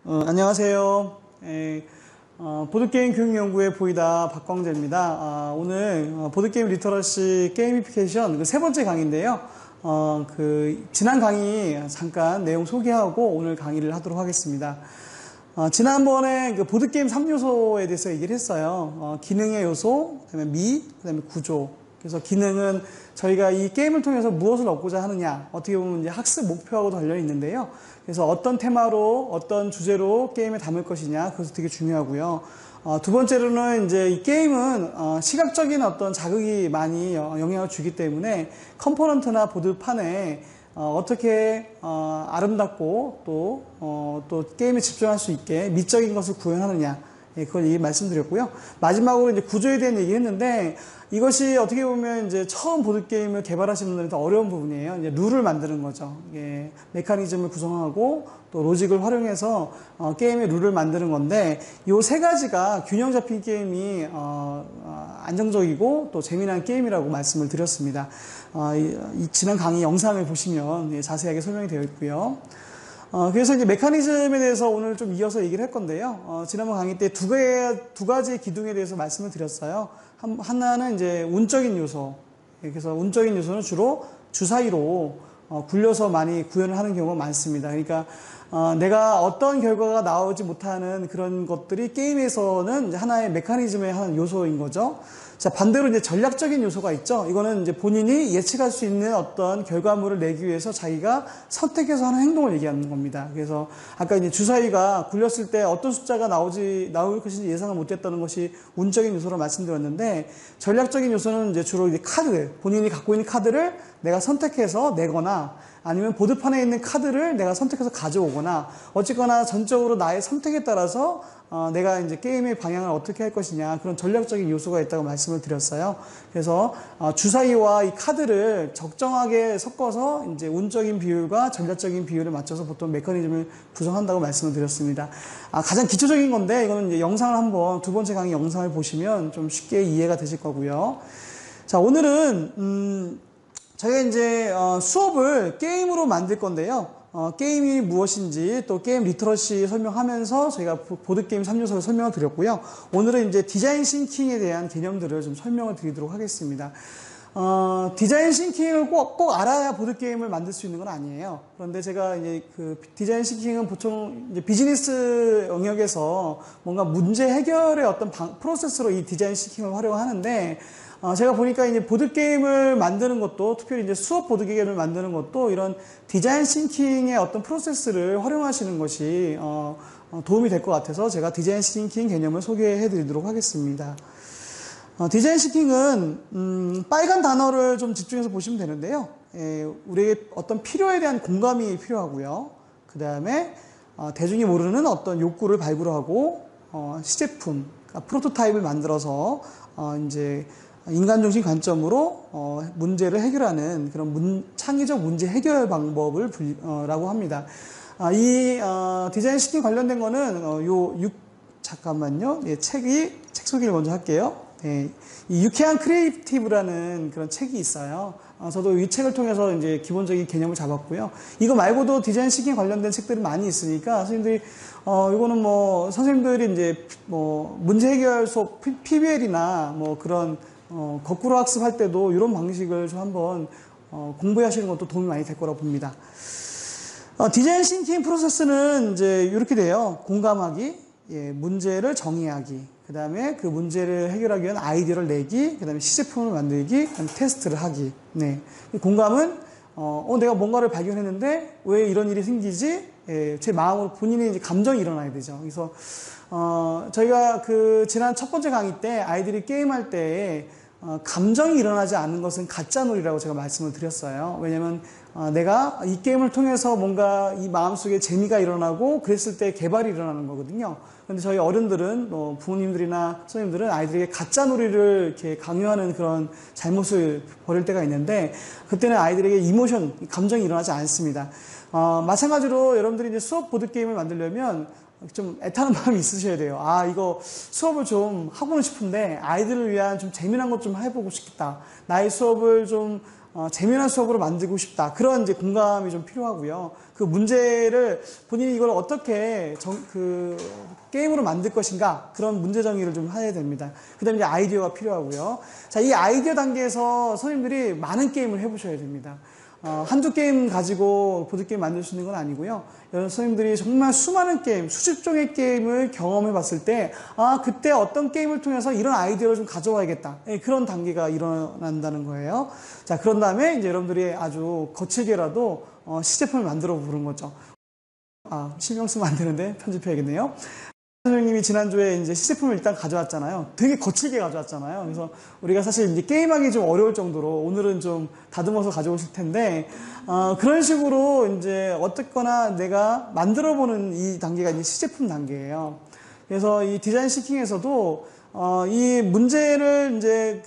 안녕하세요. 보드게임 교육연구의 보이다 박광재입니다. 오늘 보드게임 리터러시 게이미피케이션 그 세 번째 강의인데요. 지난 강의 잠깐 내용 소개하고 오늘 강의를 하도록 하겠습니다. 지난번에 그 보드게임 3요소에 대해서 얘기를 했어요. 기능의 요소, 그다음에 그다음에 구조. 그래서 기능은 저희가 이 게임을 통해서 무엇을 얻고자 하느냐, 어떻게 보면 이제 학습 목표하고 달려 있는데요. 그래서 어떤 테마로, 어떤 주제로 게임에 담을 것이냐, 그것이 되게 중요하고요. 두 번째로는 이제 이 게임은 시각적인 어떤 자극이 많이 영향을 주기 때문에 컴포넌트나 보드판에 어떻게 아름답고 또 게임에 집중할 수 있게 미적인 것을 구현하느냐, 그걸 말씀드렸고요. 마지막으로 이제 구조에 대한 얘기 했는데, 이것이 어떻게 보면 이제 처음 보드게임을 개발하시는 분들한테 어려운 부분이에요. 이제 룰을 만드는 거죠. 메커니즘을 구성하고 또 로직을 활용해서 게임의 룰을 만드는 건데, 요 세 가지가 균형 잡힌 게임이 안정적이고 또 재미난 게임이라고 말씀을 드렸습니다. 지난 강의 영상을 보시면 자세하게 설명이 되어 있고요. 그래서 이제 메커니즘에 대해서 오늘 좀 이어서 얘기를 할 건데요. 지난번 강의 때 두 가지의 기둥에 대해서 말씀을 드렸어요. 하나는 이제 운적인 요소. 그래서 운적인 요소는 주로 주사위로 굴려서 많이 구현을 하는 경우가 많습니다. 그러니까 내가 어떤 결과가 나오지 못하는 그런 것들이 게임에서는 이제 하나의 메커니즘의 한 요소인 거죠. 자, 반대로 이제 전략적인 요소가 있죠. 이거는 이제 본인이 예측할 수 있는 어떤 결과물을 내기 위해서 자기가 선택해서 하는 행동을 얘기하는 겁니다. 그래서 아까 이제 주사위가 굴렸을 때 어떤 숫자가 나올 것인지 예상을 못했다는 것이 운적인 요소로 말씀드렸는데, 전략적인 요소는 이제 주로 이제 본인이 갖고 있는 카드를 내가 선택해서 내거나, 아니면 보드판에 있는 카드를 내가 선택해서 가져오거나, 어쨌거나 전적으로 나의 선택에 따라서 내가 이제 게임의 방향을 어떻게 할 것이냐, 그런 전략적인 요소가 있다고 말씀을 드렸어요. 그래서 주사위와 이 카드를 적정하게 섞어서 이제 운적인 비율과 전략적인 비율을 맞춰서 보통 메커니즘을 구성한다고 말씀을 드렸습니다. 가장 기초적인 건데, 이거는 이제 영상을 한번 두 번째 강의 영상을 보시면 좀 쉽게 이해가 되실 거고요. 자, 오늘은 저희가 이제 수업을 게임으로 만들 건데요. 게임이 무엇인지 또 게임 리터러시 설명하면서 저희가 보드게임 3요소를 설명을 드렸고요. 오늘은 이제 디자인 싱킹에 대한 개념들을 좀 설명을 드리도록 하겠습니다. 디자인 싱킹을 꼭 알아야 보드게임을 만들 수 있는 건 아니에요. 그런데 제가 이제 디자인 싱킹은 보통 이제 비즈니스 영역에서 뭔가 문제 해결의 어떤 프로세스로 이 디자인 싱킹을 활용하는데, 제가 보니까 이제 보드게임을 만드는 것도, 특별히 이제 수업 보드게임을 만드는 것도 이런 디자인 싱킹의 어떤 프로세스를 활용하시는 것이, 도움이 될 것 같아서 제가 디자인 싱킹 개념을 소개해 드리도록 하겠습니다. 디자인 싱킹은, 빨간 단어를 좀 집중해서 보시면 되는데요. 우리에게 어떤 필요에 대한 공감이 필요하고요. 그 다음에, 대중이 모르는 어떤 욕구를 발굴하고, 시제품, 프로토타입을 만들어서, 이제, 인간 중심 관점으로 문제를 해결하는 그런 창의적 문제 해결 방법을 라고 합니다. 이 디자인 싱킹 관련된 거는 잠깐만요. 책 소개를 먼저 할게요. 이 유쾌한 크리에이티브라는 그런 책이 있어요. 저도 이 책을 통해서 이제 기본적인 개념을 잡았고요. 이거 말고도 디자인 싱킹 관련된 책들이 많이 있으니까 선생님들이 이거는 선생님들이 이제 문제 해결 수업 PBL이나 그런 거꾸로 학습할 때도 이런 방식을 좀 한번 공부하시는 것도 도움이 많이 될 거라고 봅니다. 디자인 싱킹 프로세스는 이제 이렇게 돼요. 공감하기, 문제를 정의하기, 그 다음에 그 문제를 해결하기 위한 아이디어를 내기, 그 다음에 시제품을 만들기, 그 다음에 테스트를 하기. 공감은 내가 뭔가를 발견했는데 왜 이런 일이 생기지? 제 마음으로 본인의 이제 감정이 일어나야 되죠. 그래서 저희가 지난 첫 번째 강의 때 아이들이 게임할 때 감정이 일어나지 않는 것은 가짜놀이라고 제가 말씀을 드렸어요. 왜냐면 내가 이 게임을 통해서 뭔가 이 마음속에 재미가 일어나고 그랬을 때 개발이 일어나는 거거든요. 그런데 저희 어른들은 부모님들이나 선생님들은 아이들에게 가짜놀이를 이렇게 강요하는 그런 잘못을 벌일 때가 있는데, 그때는 아이들에게 감정이 일어나지 않습니다. 마찬가지로 여러분들이 이제 수업 보드게임을 만들려면 좀 애타는 마음이 있으셔야 돼요. 이거 수업을 좀 하고는 싶은데 아이들을 위한 좀 재미난 것 좀 해보고 싶겠다. 나의 수업을 좀 재미난 수업으로 만들고 싶다. 그런 이제 공감이 좀 필요하고요. 그 문제를 본인이 이걸 어떻게 게임으로 만들 것인가 그런 문제 정의를 좀 해야 됩니다. 그 다음에 이제 아이디어가 필요하고요. 자, 이 아이디어 단계에서 선생님들이 많은 게임을 해보셔야 됩니다. 한두 게임 가지고 보드게임 만들 수 있는 건 아니고요. 선생님들이 정말 수많은 게임, 수십 종의 게임을 경험해 봤을 때, 그때 어떤 게임을 통해서 이런 아이디어를 좀 가져와야겠다. 그런 단계가 일어난다는 거예요. 자, 그런 다음에 이제 여러분들이 아주 거칠게라도 시제품을 만들어 보는 거죠. 신경 쓰면 안 되는데 편집해야겠네요. 선생님이 지난주에 이제 시제품을 일단 가져왔잖아요. 되게 거칠게 가져왔잖아요. 그래서 우리가 사실 이제 게임하기 좀 어려울 정도로 오늘은 좀 다듬어서 가져오실 텐데, 그런 식으로 이제 어쨌거나 내가 만들어보는 이 단계가 이제 시제품 단계예요. 그래서 이 디자인 시킹에서도 이 문제를 이제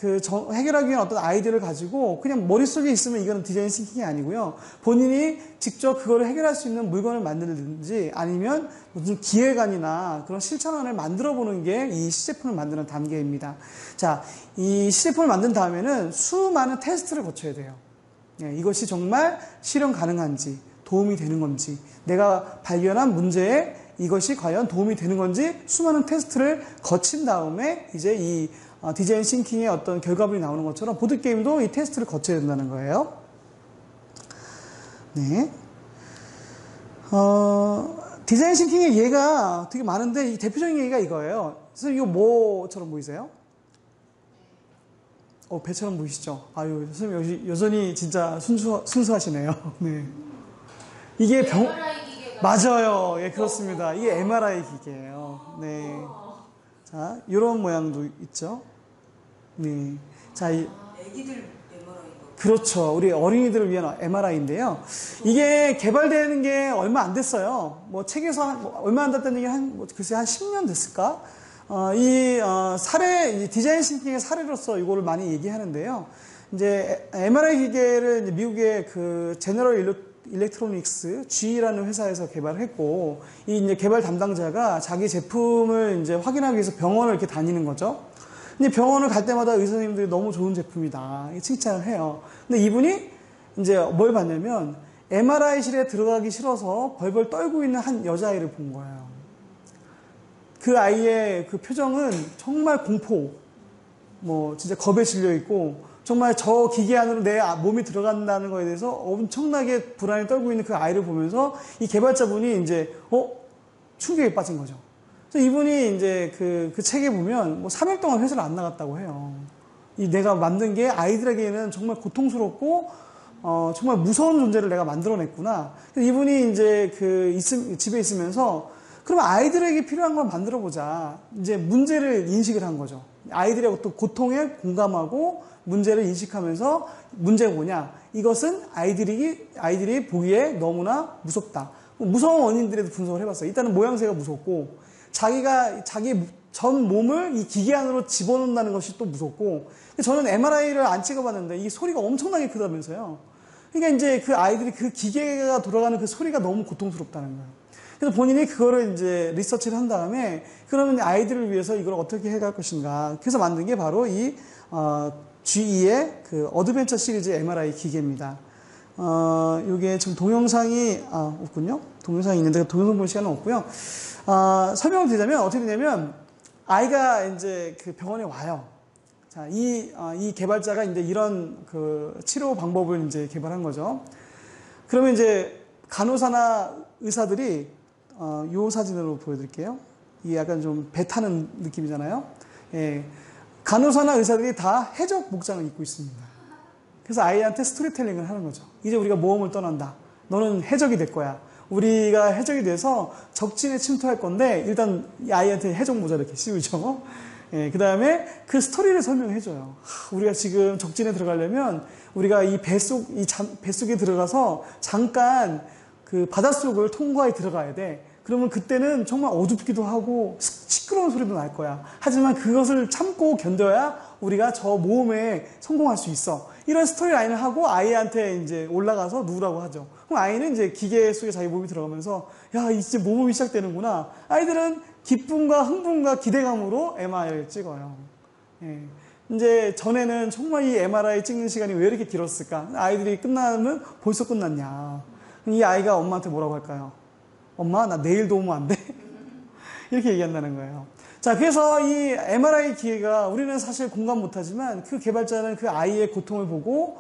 해결하기 위한 어떤 아이디어를 가지고 그냥 머릿속에 있으면 이거는 디자인 싱킹이 아니고요. 본인이 직접 그거를 해결할 수 있는 물건을 만들든지 아니면 무슨 기획안이나 그런 실천안을 만들어 보는 게 이 시제품을 만드는 단계입니다. 자, 이 시제품을 만든 다음에는 수많은 테스트를 거쳐야 돼요. 이것이 정말 실현 가능한지, 도움이 되는 건지, 내가 발견한 문제에 이것이 과연 도움이 되는 건지 수많은 테스트를 거친 다음에 이제 이 디자인 싱킹의 어떤 결과물이 나오는 것처럼 보드게임도 이 테스트를 거쳐야 된다는 거예요. 네. 디자인 싱킹의 예가 되게 많은데 이 대표적인 예가 이거예요. 선생님 이거 뭐처럼 보이세요? 배처럼 보이시죠? 아유, 선생님 여전히 진짜 순수하시네요. 네. 이게 맞아요. 예, 그렇습니다. 이게 MRI 기계예요. 네. 자, 이런 모양도 있죠. 네. 자, 애기들 MRI. 그렇죠. 우리 어린이들을 위한 MRI인데요. 이게 개발되는 게 얼마 안 됐어요. 뭐 책에서 얼마 안 됐다는 얘기 글쎄 한 10년 됐을까? 디자인 싱킹의 사례로서 이거를 많이 얘기하는데요. 이제 MRI 기계를 이제 미국의 제너럴 일렉트로닉스 GE라는 회사에서 개발했고, 이 이제 개발 담당자가 자기 제품을 이제 확인하기 위해서 병원을 이렇게 다니는 거죠. 근데 병원을 갈 때마다 의사 선생님들이 너무 좋은 제품이다 칭찬을 해요. 근데 이분이 이제 뭘 봤냐면 MRI실에 들어가기 싫어서 벌벌 떨고 있는 한 여자아이를 본 거예요. 그 아이의 그 표정은 정말 공포, 진짜 겁에 질려 있고, 정말 저 기계 안으로 내 몸이 들어간다는 거에 대해서 엄청나게 불안에 떨고 있는 그 아이를 보면서 이 개발자분이 이제, 충격에 빠진 거죠. 그래서 이분이 이제 그 책에 보면 3일 동안 회사를 안 나갔다고 해요. 내가 만든 게 아이들에게는 정말 고통스럽고, 정말 무서운 존재를 내가 만들어냈구나. 그래서 이분이 이제 집에 있으면서 그러면 아이들에게 필요한 걸 만들어 보자. 이제 문제를 인식을 한 거죠. 아이들의 또 고통에 공감하고 문제를 인식하면서 문제가 뭐냐? 이것은 아이들이 보기에 너무나 무섭다. 무서운 원인들에도 분석을 해봤어요. 일단은 모양새가 무섭고, 자기 전 몸을 이 기계 안으로 집어넣는다는 것이 또 무섭고, 저는 MRI를 안 찍어봤는데 이 소리가 엄청나게 크다면서요. 그러니까 이제 그 아이들이 그 기계가 돌아가는 그 소리가 너무 고통스럽다는 거예요. 그래서 본인이 그거를 이제 리서치를 한 다음에 그러면 아이들을 위해서 이걸 어떻게 해갈 것인가. 그래서 만든 게 바로 이 GE의 어드벤처 시리즈 MRI 기계입니다. 요게 지금 동영상이 없군요. 동영상이 있는데 동영상 볼 시간은 없고요. 설명을 드리자면 어떻게 되냐면 아이가 이제 병원에 와요. 자, 이 개발자가 이제 이런 치료 방법을 이제 개발한 거죠. 그러면 이제 간호사나 의사들이 요 사진으로 보여드릴게요. 이게 약간 좀 배 타는 느낌이잖아요. 예. 간호사나 의사들이 다 해적 목장을 입고 있습니다. 그래서 아이한테 스토리텔링을 하는 거죠. 이제 우리가 모험을 떠난다. 너는 해적이 될 거야. 우리가 해적이 돼서 적진에 침투할 건데 일단 이 아이한테 해적 모자 이렇게 씌우죠. 예, 그 다음에 그 스토리를 설명해줘요. 우리가 지금 적진에 들어가려면 우리가 이 뱃속에 들어가서 잠깐 그 바닷속을 통과해 들어가야 돼. 그러면 그때는 정말 어둡기도 하고 시끄러운 소리도 날 거야. 하지만 그것을 참고 견뎌야 우리가 저 모험에 성공할 수 있어. 이런 스토리 라인을 하고 아이한테 이제 올라가서 누우라고 하죠. 그럼 아이는 이제 기계 속에 자기 몸이 들어가면서 야, 이제 모험이 시작되는구나. 아이들은 기쁨과 흥분과 기대감으로 MRI를 찍어요. 예. 이제 전에는 정말 이 MRI 찍는 시간이 왜 이렇게 길었을까? 아이들이 끝나면 벌써 끝났냐? 이 아이가 엄마한테 뭐라고 할까요? 엄마, 나 내일도 오면 안 돼? 이렇게 얘기한다는 거예요. 자, 그래서 이 MRI 기계가 우리는 사실 공감 못하지만 그 개발자는 그 아이의 고통을 보고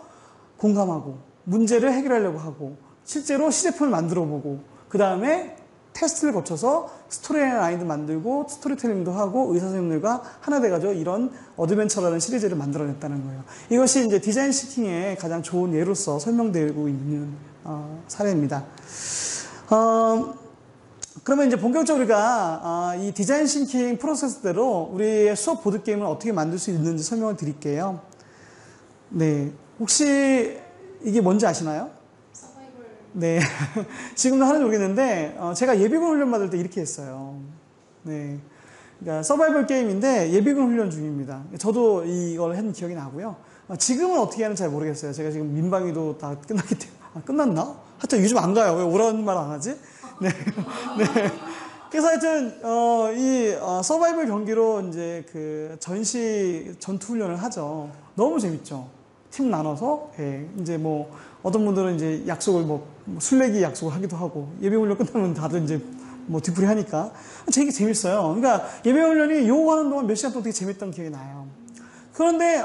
공감하고 문제를 해결하려고 하고 실제로 시제품을 만들어 보고 그 다음에 테스트를 거쳐서 스토리라인도 만들고 스토리텔링도 하고 의사 선생님들과 하나 돼가지고 이런 어드벤처라는 시리즈를 만들어냈다는 거예요. 이것이 이제 디자인 시킹의 가장 좋은 예로서 설명되고 있는 사례입니다. 그러면 이제 본격적으로 우리가 이 디자인 싱킹 프로세스대로 우리의 수업 보드게임을 어떻게 만들 수 있는지 설명을 드릴게요. 네. 혹시 이게 뭔지 아시나요? 서바이벌. 네. 지금도 하는지 모르겠는데, 제가 예비군 훈련 받을 때 이렇게 했어요. 네. 그러니까 서바이벌 게임인데 예비군 훈련 중입니다. 저도 이걸 한 기억이 나고요. 지금은 어떻게 하는지 잘 모르겠어요. 제가 지금 민방위도 다 끝났기 때문에. 끝났나? 하여튼 요즘 안 가요. 왜 오라는 말 안 하지? 네. 네. 그래서 하여튼, 서바이벌 경기로 이제 그 전투 훈련을 하죠. 너무 재밌죠. 팀 나눠서, 예, 이제 뭐, 어떤 분들은 이제 약속을 술래기 약속을 하기도 하고, 예비훈련 끝나면 다들 이제 뭐 뒤풀이 하니까. 되게 재밌어요. 그러니까 예비훈련이 요구하는 동안 몇 시간 동안 되게 재밌던 기억이 나요. 그런데,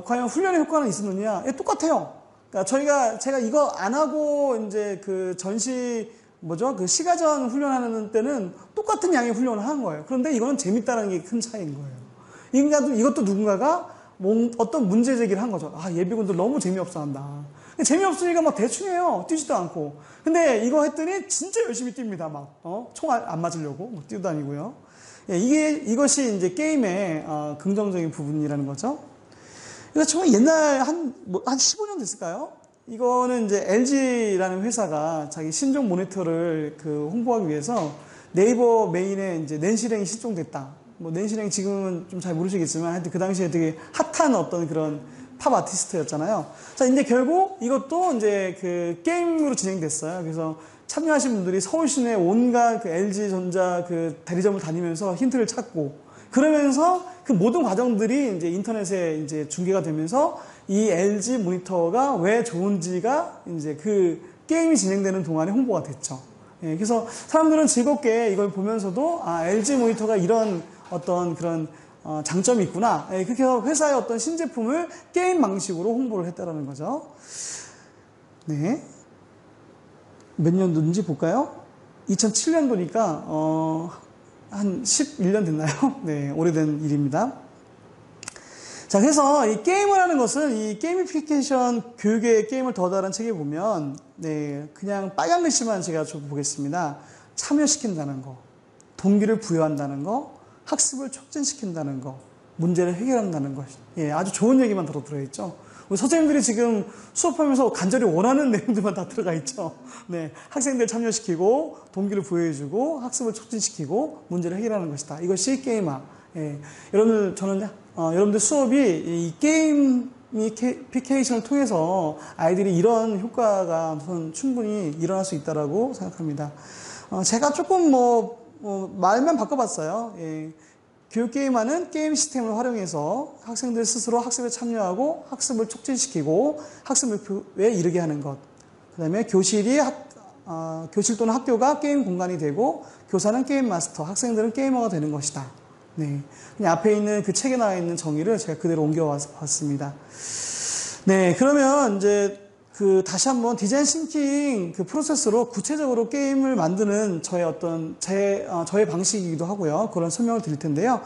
과연 훈련의 효과는 있었느냐? 예, 똑같아요. 그러니까 제가 이거 안 하고 이제 그 그 시가전 훈련하는 때는 똑같은 양의 훈련을 하는 거예요. 그런데 이거는 재밌다는 게 큰 차이인 거예요. 이것도 누군가가 어떤 문제 제기를 한 거죠. 예비군들 너무 재미없어 한다. 재미없으니까 막 대충 해요. 뛰지도 않고. 근데 이거 했더니 진짜 열심히 뜁니다. 총 안 맞으려고 뛰어다니고요. 예, 이것이 이제 게임의 긍정적인 부분이라는 거죠. 그래서 정말 옛날 한 15년 됐을까요? 이거는 이제 LG라는 회사가 자기 신종 모니터를 홍보하기 위해서 네이버 메인에 이제 낸시랭이 실종됐다. 낸시랭 지금은 좀 잘 모르시겠지만 하여튼 그 당시에 되게 핫한 어떤 그런 팝 아티스트였잖아요. 자, 이제 결국 이것도 이제 그 게임으로 진행됐어요. 그래서 참여하신 분들이 서울 시내 온갖 그 LG전자 그 대리점을 다니면서 힌트를 찾고 그러면서 그 모든 과정들이 이제 인터넷에 이제 중계가 되면서 이 LG 모니터가 왜 좋은지가 이제 그 게임이 진행되는 동안에 홍보가 됐죠. 예, 그래서 사람들은 즐겁게 이걸 보면서도 LG 모니터가 이런 어떤 그런 장점이 있구나. 예, 그렇게 해서 회사의 어떤 신제품을 게임 방식으로 홍보를 했다라는 거죠. 네. 몇 년도인지 볼까요? 2007년도니까 한 11년 됐나요? 네, 오래된 일입니다. 자, 그래서 이 게임을 하는 것은 이 게이미피케이션 교육의 게임을 더 잘한 책에 보면, 네, 그냥 빨간 글씨만 제가 좀 보겠습니다. 참여시킨다는 거, 동기를 부여한다는 거, 학습을 촉진시킨다는 거, 문제를 해결한다는 것. 예, 아주 좋은 얘기만 들어있죠. 우리 선생님들이 지금 수업하면서 간절히 원하는 내용들만 다 들어가 있죠. 네, 학생들 참여시키고, 동기를 부여해주고, 학습을 촉진시키고, 문제를 해결하는 것이다. 이것이 게임화. 예, 여러분들 수업이 이 게이미피케이션을 통해서 아이들이 이런 효과가 충분히 일어날 수 있다라고 생각합니다. 제가 조금 말만 바꿔봤어요. 예. 교육 게임화는 게임 시스템을 활용해서 학생들 스스로 학습에 참여하고 학습을 촉진시키고 학습 목표에 이르게 하는 것. 그 다음에 교실 또는 학교가 게임 공간이 되고 교사는 게임 마스터, 학생들은 게이머가 되는 것이다. 네. 그냥 앞에 있는 그 책에 나와 있는 정의를 제가 그대로 옮겨왔습니다. 네. 그러면 이제 다시 한번 디자인 싱킹 프로세스로 구체적으로 게임을 만드는 저의 방식이기도 하고요. 그런 설명을 드릴 텐데요.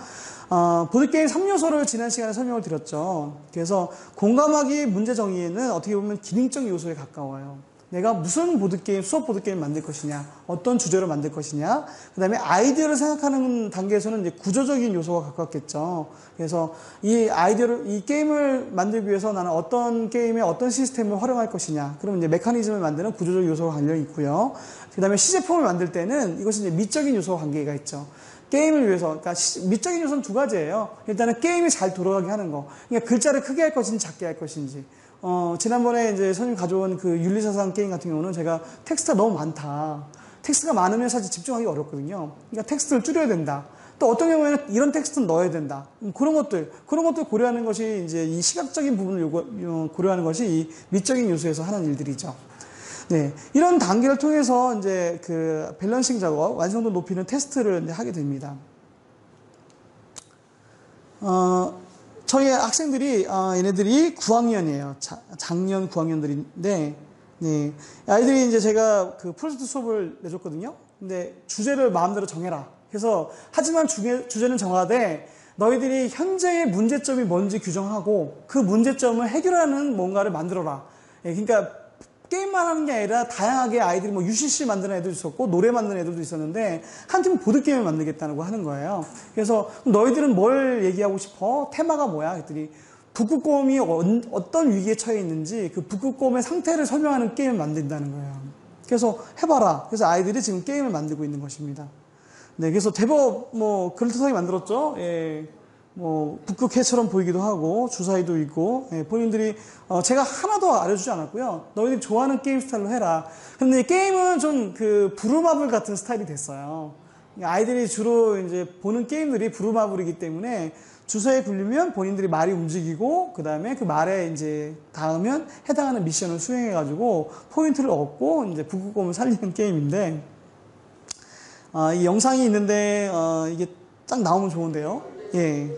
보드게임 3요소를 지난 시간에 설명을 드렸죠. 그래서 공감하기 문제 정의에는 어떻게 보면 기능적 요소에 가까워요. 내가 무슨 수업 보드게임 만들 것이냐, 어떤 주제로 만들 것이냐, 그 다음에 아이디어를 생각하는 단계에서는 이제 구조적인 요소가 가깝겠죠. 그래서 이 게임을 만들기 위해서 나는 어떤 게임에 어떤 시스템을 활용할 것이냐, 그러면 이제 메커니즘을 만드는 구조적 요소가 관련이 있고요. 그 다음에 시제품을 만들 때는 이것이 이제 미적인 요소와 관계가 있죠. 게임을 위해서, 그러니까 미적인 요소는 두 가지예요. 일단은 게임이 잘 돌아가게 하는 거. 그러니까 글자를 크게 할 것인지 작게 할 것인지. 지난번에 이제 선생님 가져온 그 윤리사상 게임 같은 경우는 제가 텍스트가 너무 많다. 텍스트가 많으면 사실 집중하기 어렵거든요. 그러니까 텍스트를 줄여야 된다. 또 어떤 경우에는 이런 텍스트는 넣어야 된다. 그런 것들 고려하는 것이 이제 이 시각적인 부분을 고려하는 것이 이 미적인 요소에서 하는 일들이죠. 네. 이런 단계를 통해서 이제 그 밸런싱 작업, 완성도 높이는 테스트를 이제 하게 됩니다. 저희 학생들이, 얘네들이 9학년이에요. 작년 9학년들인데, 네. 아이들이 이제 제가 그 프로젝트 수업을 내줬거든요. 근데 주제를 마음대로 정해라. 그래서, 하지만 주제는 정하되, 너희들이 현재의 문제점이 뭔지 규정하고, 그 문제점을 해결하는 뭔가를 만들어라. 예, 그러니까, 게임만 하는 게 아니라 다양하게 아이들이 뭐 UCC 만드는 애들도 있었고 노래 만드는 애들도 있었는데 한 팀은 보드게임을 만들겠다고 하는 거예요. 그래서 너희들은 뭘 얘기하고 싶어? 테마가 뭐야? 그랬더니 북극곰이 어떤 위기에 처해 있는지 그 북극곰의 상태를 설명하는 게임을 만든다는 거예요. 그래서 해봐라. 그래서 아이들이 지금 게임을 만들고 있는 것입니다. 네, 그래서 대법 뭐 그럴듯하게 만들었죠. 예. 뭐 북극해처럼 보이기도 하고 주사위도 있고, 예, 본인들이 제가 하나도 알려주지 않았고요. 너희들이 좋아하는 게임 스타일로 해라. 근데 게임은 좀 그 부루마블 같은 스타일이 됐어요. 아이들이 주로 이제 보는 게임들이 부루마블이기 때문에 주사위에 굴리면 본인들이 말이 움직이고 그 다음에 그 말에 이제 닿으면 해당하는 미션을 수행해가지고 포인트를 얻고 이제 북극곰을 살리는 게임인데, 이 영상이 있는데 이게 딱 나오면 좋은데요. 예.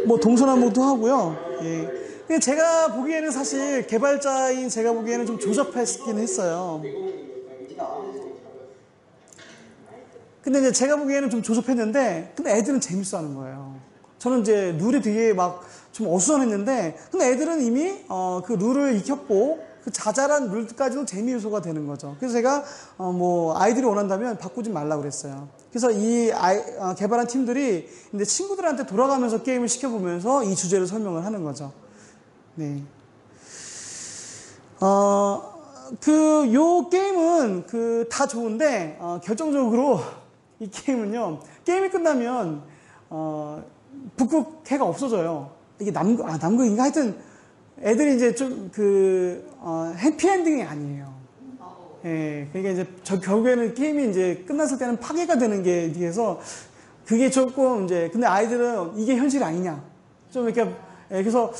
뭐 동서남북도 하고요. 예. 근데 제가 보기에는 사실 개발자인 제가 보기에는 좀 조잡했긴 했어요. 근데 이제 제가 보기에는 좀 조잡했는데, 근데 애들은 재밌어 하는 거예요. 저는 이제 룰이 되게 막 좀 어수선했는데, 근데 애들은 이미 그 룰을 익혔고 그 자잘한 룰까지도 재미 요소가 되는 거죠. 그래서 제가 뭐 아이들이 원한다면 바꾸지 말라고 그랬어요. 그래서 이 개발한 팀들이 이제 친구들한테 돌아가면서 게임을 시켜보면서 이 주제를 설명을 하는 거죠. 네. 요 게임은 다 좋은데 결정적으로 이 게임은요, 게임이 끝나면 북극해가 없어져요. 이게 남극인가? 하여튼, 애들이 이제 좀 해피엔딩이 아니에요. 예, 그러니까 이제 결국에는 게임이 이제 끝났을 때는 파괴가 되는 게 뒤에서 그게 조금 이제, 근데 아이들은 이게 현실 아니냐. 좀 이렇게, 예, 그래서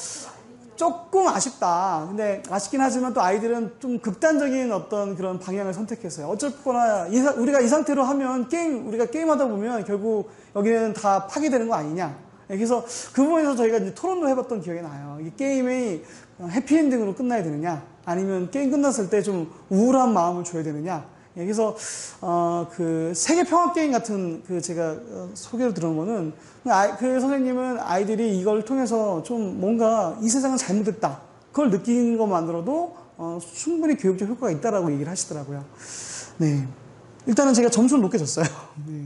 조금 아쉽다. 근데 아쉽긴 하지만 또 아이들은 좀 극단적인 어떤 그런 방향을 선택했어요. 어쨌거나 우리가 이 상태로 하면 우리가 게임하다 보면 결국 여기는 다 파괴되는 거 아니냐. 그래서 그 부분에서 저희가 이제 토론도 해봤던 기억이 나요. 이게 게임이 해피엔딩으로 끝나야 되느냐, 아니면 게임 끝났을 때 좀 우울한 마음을 줘야 되느냐. 그래서 그 세계 평화 게임 같은 제가 소개를 들은 거는 그 선생님은 아이들이 이걸 통해서 좀 뭔가 이 세상은 잘못됐다, 그걸 느끼는 것만으로도 충분히 교육적 효과가 있다라고 얘기를 하시더라고요. 네, 일단은 제가 점수는 높게 줬어요. 네.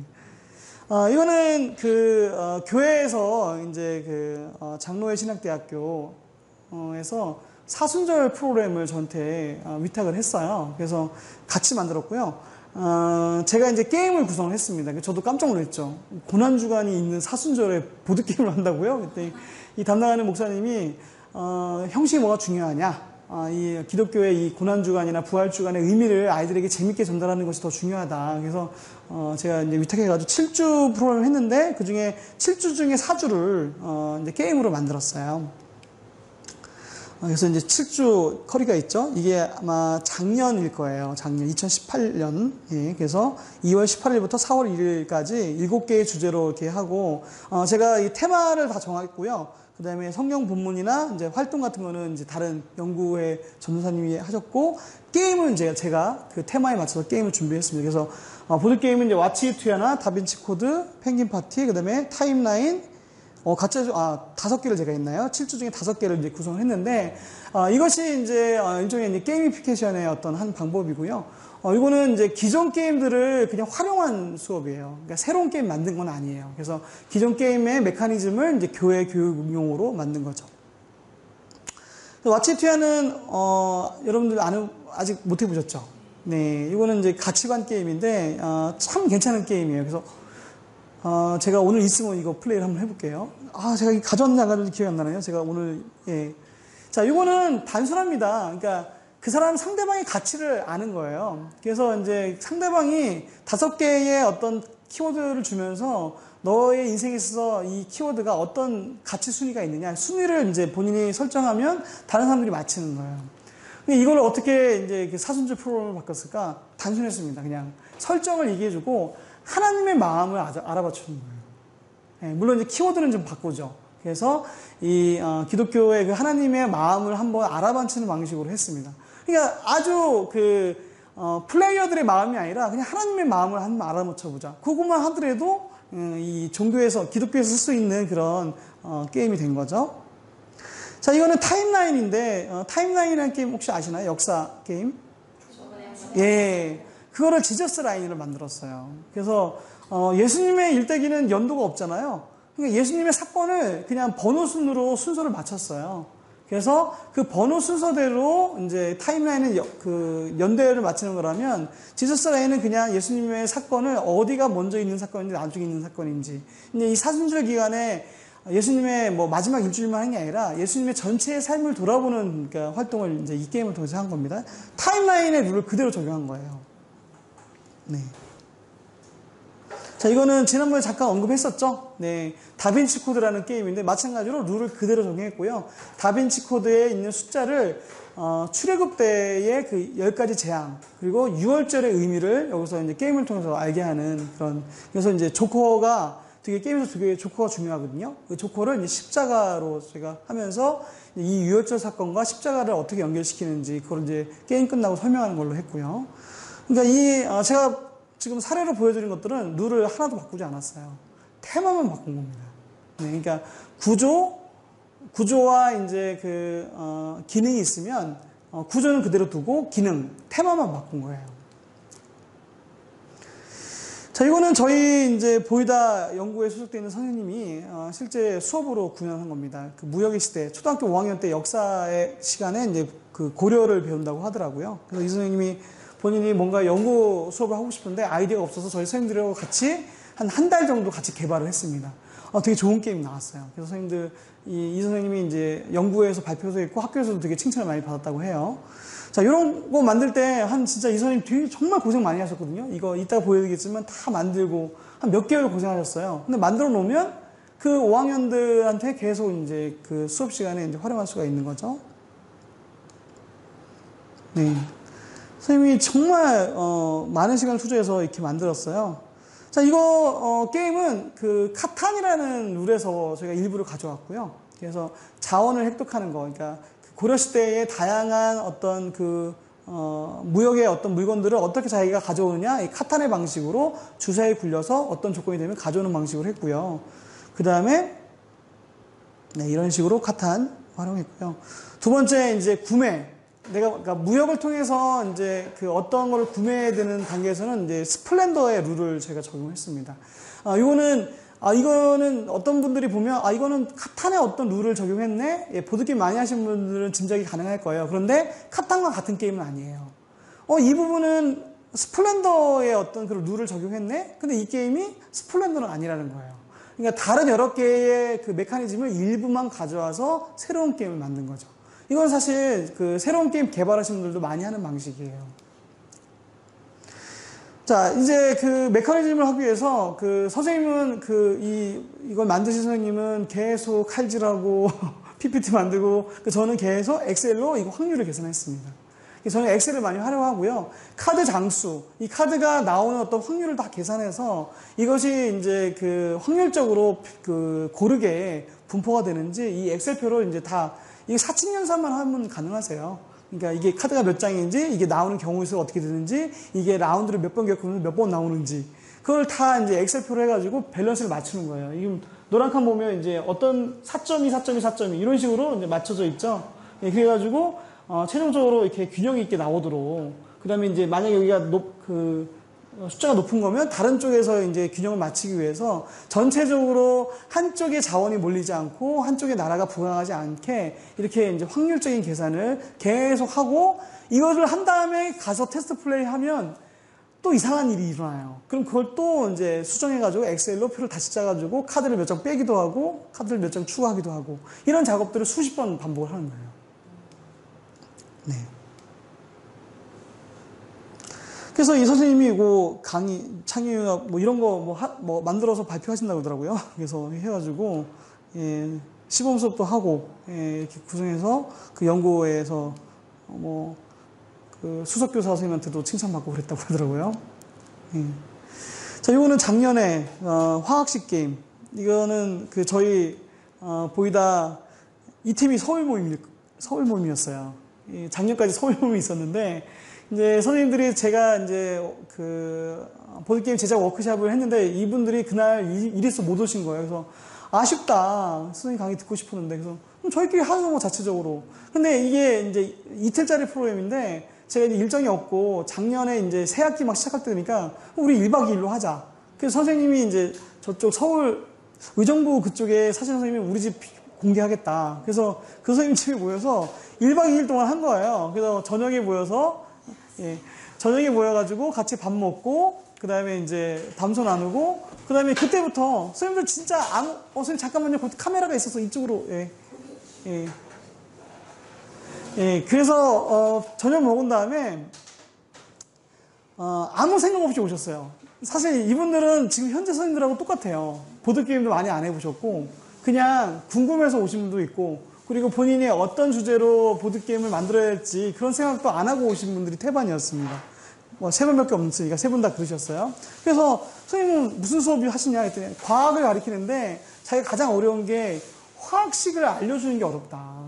이거는 교회에서 이제 장로회 신학대학교에서 사순절 프로그램을 저한테 위탁을 했어요. 그래서 같이 만들었고요. 제가 이제 게임을 구성을 했습니다. 저도 깜짝 놀랐죠. 고난주간이 있는 사순절에 보드게임을 한다고요? 그때 이 담당하는 목사님이, 형식이 뭐가 중요하냐? 이 기독교의 이 고난주간이나 부활주간의 의미를 아이들에게 재밌게 전달하는 것이 더 중요하다. 그래서, 제가 이제 위탁해가지고 7주 프로그램을 했는데, 그 중에 7주 중에 4주를, 이제 게임으로 만들었어요. 그래서 이제 7주 커리가 있죠. 이게 아마 작년일 거예요. 작년 2018년. 예, 그래서 2월 18일부터 4월 1일까지 7개의 주제로 이렇게 하고, 제가 이 테마를 다 정했고요. 그 다음에 성경 본문이나 이제 활동 같은 거는 이제 다른 연구회 전도사님이 하셨고, 게임은 이제 제가 그 테마에 맞춰서 게임을 준비했습니다. 그래서 보드게임은 이제 왓츠 투야나 다빈치 코드, 펭귄 파티, 그 다음에 타임라인, 각자 5개를 제가 했나요? 7주 중에 5개를 이제 구성을 했는데, 이것이 이제 일종의 이제 게이미피케이션의 어떤 한 방법이고요. 이거는 이제 기존 게임들을 그냥 활용한 수업이에요. 그러니까 새로운 게임 만든 건 아니에요. 그래서 기존 게임의 메커니즘을 이제 교회 교육용으로 만든 거죠. 왓츠 투야는 여러분들 아직 못 해보셨죠? 네, 이거는 이제 가치관 게임인데 참 괜찮은 게임이에요. 그래서 제가 오늘 있으면 이거 플레이를 한번 해볼게요. 제가 가져왔는지 안 가져왔는지 기억이 안 나네요. 제가 오늘, 예. 자, 이거는 단순합니다. 그러니까 그 사람 상대방의 가치를 아는 거예요. 그래서 이제 상대방이 5개의 어떤 키워드를 주면서 너의 인생에 있어서 이 키워드가 어떤 가치 순위가 있느냐. 순위를 이제 본인이 설정하면 다른 사람들이 맞히는 거예요. 근데 이걸 어떻게 이제 사순절 프로그램을 바꿨을까? 단순했습니다. 그냥 설정을 얘기해주고 하나님의 마음을 알아봐 주는 거예요. 예, 물론 이제 키워드는 좀 바꾸죠. 그래서 이 기독교의 그 하나님의 마음을 한번 알아봐주는 방식으로 했습니다. 그러니까 아주 플레이어들의 마음이 아니라 그냥 하나님의 마음을 한번 알아맞혀보자. 그것만 하더라도 이 종교에서 기독교에서 쓸 수 있는 그런 게임이 된 거죠. 자, 이거는 타임라인인데 타임라인이라는 게임 혹시 아시나요? 역사 게임? 예, 그거를 지저스 라인으로 만들었어요. 그래서 예수님의 일대기는 연도가 없잖아요. 그러니까 예수님의 사건을 그냥 번호 순으로 순서를 맞췄어요. 그래서 그 번호 순서대로 이제 타임라인은 연대를 맞추는 거라면 지저스 라인은 그냥 예수님의 사건을 어디가 먼저 있는 사건인지 나중에 있는 사건인지. 이제 이 사순절 기간에 예수님의 뭐 마지막 일주일만 한 게 아니라 예수님의 전체의 삶을 돌아보는 그러니까 활동을 이제 이 게임을 통해서 한 겁니다. 타임라인의 룰을 그대로 적용한 거예요. 네. 자, 이거는 지난번에 잠깐 언급했었죠. 네. 다빈치 코드라는 게임인데 마찬가지로 룰을 그대로 적용했고요. 다빈치 코드에 있는 숫자를 출애굽 때의 그 10가지 재앙 그리고 6월절의 의미를 여기서 이제 게임을 통해서 알게 하는 그런. 그래서 이제 조커가 게임에서 되게 조커가 중요하거든요. 그 조커를 이제 십자가로 제가 하면서 이 6월절 사건과 십자가를 어떻게 연결시키는지 그걸 이제 게임 끝나고 설명하는 걸로 했고요. 그러니까 제가 지금 사례로 보여드린 것들은 룰을 하나도 바꾸지 않았어요. 테마만 바꾼 겁니다. 네, 그러니까 구조와 이제 기능이 있으면 구조는 그대로 두고 테마만 바꾼 거예요. 자, 이거는 저희 이제 보이다 연구에 소속되어 있는 선생님이 실제 수업으로 구현한 겁니다. 그 무역의 시대, 초등학교 5학년 때 역사의 시간에 이제 그 고려를 배운다고 하더라고요. 그래서 이 선생님이 본인이 뭔가 연구 수업을 하고 싶은데 아이디어가 없어서 저희 선생님들하고 같이 한 달 정도 같이 개발을 했습니다. 되게 좋은 게임 나왔어요. 그래서 선생님들, 이 선생님이 이제 연구에서 발표도 했고 학교에서도 되게 칭찬을 많이 받았다고 해요. 자, 이런 거 만들 때 진짜 이 선생님 되게 정말 고생 많이 하셨거든요. 이거 이따가 보여드리겠지만 다 만들고 한 몇 개월 고생하셨어요. 근데 만들어 놓으면 그 5학년들한테 계속 이제 그 수업 시간에 이제 활용할 수가 있는 거죠. 네. 선생님이 정말 많은 시간을 투자해서 이렇게 만들었어요. 자, 이거 게임은 그 카탄이라는 룰에서 저희가 일부를 가져왔고요. 그래서 자원을 획득하는 거, 그러니까 고려 시대의 다양한 어떤 무역의 어떤 물건들을 어떻게 자기가 가져오느냐, 이 카탄의 방식으로 주사에 굴려서 어떤 조건이 되면 가져오는 방식으로 했고요. 그 다음에 네, 이런 식으로 카탄 활용했고요. 두 번째 이제 구매. 그러니까 무역을 통해서 이제 어떤 거를 구매해야 되는 단계에서는 이제 스플렌더의 룰을 제가 적용했습니다. 이거는 어떤 분들이 보면 이거는 카탄의 어떤 룰을 적용했네. 예, 보드게임 많이 하시는 분들은 짐작이 가능할 거예요. 그런데 카탄과 같은 게임은 아니에요. 이 부분은 스플렌더의 어떤 그런 룰을 적용했네. 근데 이 게임이 스플렌더는 아니라는 거예요. 그러니까 다른 여러 개의 그 메커니즘을 일부만 가져와서 새로운 게임을 만든 거죠. 이건 사실 새로운 게임 개발하시는 분들도 많이 하는 방식이에요. 자, 이제 메커니즘을 하기 위해서 선생님은 이걸 만드신 선생님은 계속 칼질하고 PPT 만들고 저는 계속 엑셀로 이거 확률을 계산했습니다. 저는 엑셀을 많이 활용하고요. 카드 장수, 이 카드가 나오는 어떤 확률을 다 계산해서 이것이 이제 확률적으로 고르게 분포가 되는지 이 엑셀표로 이제 다 이게 사칙연산만 하면 가능하세요. 그러니까 이게 카드가 몇 장인지, 이게 나오는 경우 수가 어떻게 되는지, 이게 라운드를 몇 번 겪으면 몇 번 나오는지, 그걸 다 이제 엑셀표로 해가지고 밸런스를 맞추는 거예요. 이 노란 칸 보면 이제 어떤 4.2, 4.2, 4.2 이런 식으로 이제 맞춰져 있죠. 예, 그래가지고 최종적으로 이렇게 균형이 있게 나오도록. 그 다음에 이제 만약에 여기가 숫자가 높은 거면 다른 쪽에서 이제 균형을 맞추기 위해서 전체적으로 한쪽에 자원이 몰리지 않고 한쪽에 나라가 부강하지 않게 이렇게 이제 확률적인 계산을 계속 하고 이거를 한 다음에 가서 테스트 플레이 하면 또 이상한 일이 일어나요. 그럼 그걸 또 이제 수정해가지고 엑셀로 표를 다시 짜가지고 카드를 몇 장 빼기도 하고 카드를 몇 장 추가하기도 하고 이런 작업들을 수십 번 반복을 하는 거예요. 네. 그래서 이 선생님이 이거 강의, 창의학 뭐 이런 거 뭐 만들어서 발표하신다고 하더라고요. 그래서 해가지고, 예, 시범 수업도 하고, 예, 이렇게 구성해서 그 연구회에서 그 수석교사 선생님한테도 칭찬받고 그랬다고 하더라고요. 예. 자, 이거는 작년에, 화학식 게임. 이거는 그 저희, 보이다 이 팀이 서울 모임이었어요. 예, 작년까지 서울 모임이 있었는데, 이제 선생님들이 제가 이제 그 보드게임 제작 워크숍을 했는데 이분들이 그날 일해서 못 오신 거예요. 그래서 아쉽다. 선생님 강의 듣고 싶었는데. 그래서 저희끼리 하는 거 자체적으로. 근데 이게 이제 이틀짜리 프로그램인데 제가 이제 일정이 없고 작년에 이제 새 학기 막 시작할 때니까 우리 1박 2일로 하자. 그래서 선생님이 이제 저쪽 서울 의정부 그쪽에 사신 선생님이 우리 집 공개하겠다. 그래서 그 선생님 집에 모여서 1박 2일 동안 한 거예요. 그래서 저녁에 모여서 예, 저녁에 모여가지고 같이 밥 먹고, 그 다음에 이제 담소 나누고, 그 다음에 그때부터, 선생님들 진짜 선생님 잠깐만요. 거기 카메라가 있어서 이쪽으로, 예, 예. 예, 그래서, 저녁 먹은 다음에, 아무 생각 없이 오셨어요. 사실 이분들은 지금 현재 선생님들하고 똑같아요. 보드게임도 많이 안 해보셨고, 그냥 궁금해서 오신 분도 있고, 그리고 본인이 어떤 주제로 보드게임을 만들어야 할지 그런 생각도 안 하고 오신 분들이 태반이었습니다. 뭐, 3번밖에 없으니까 3분 다 그러셨어요. 그래서, 선생님은 무슨 수업을 하시냐 했더니, 과학을 가르치는데, 자기가 가장 어려운 게, 화학식을 알려주는 게 어렵다.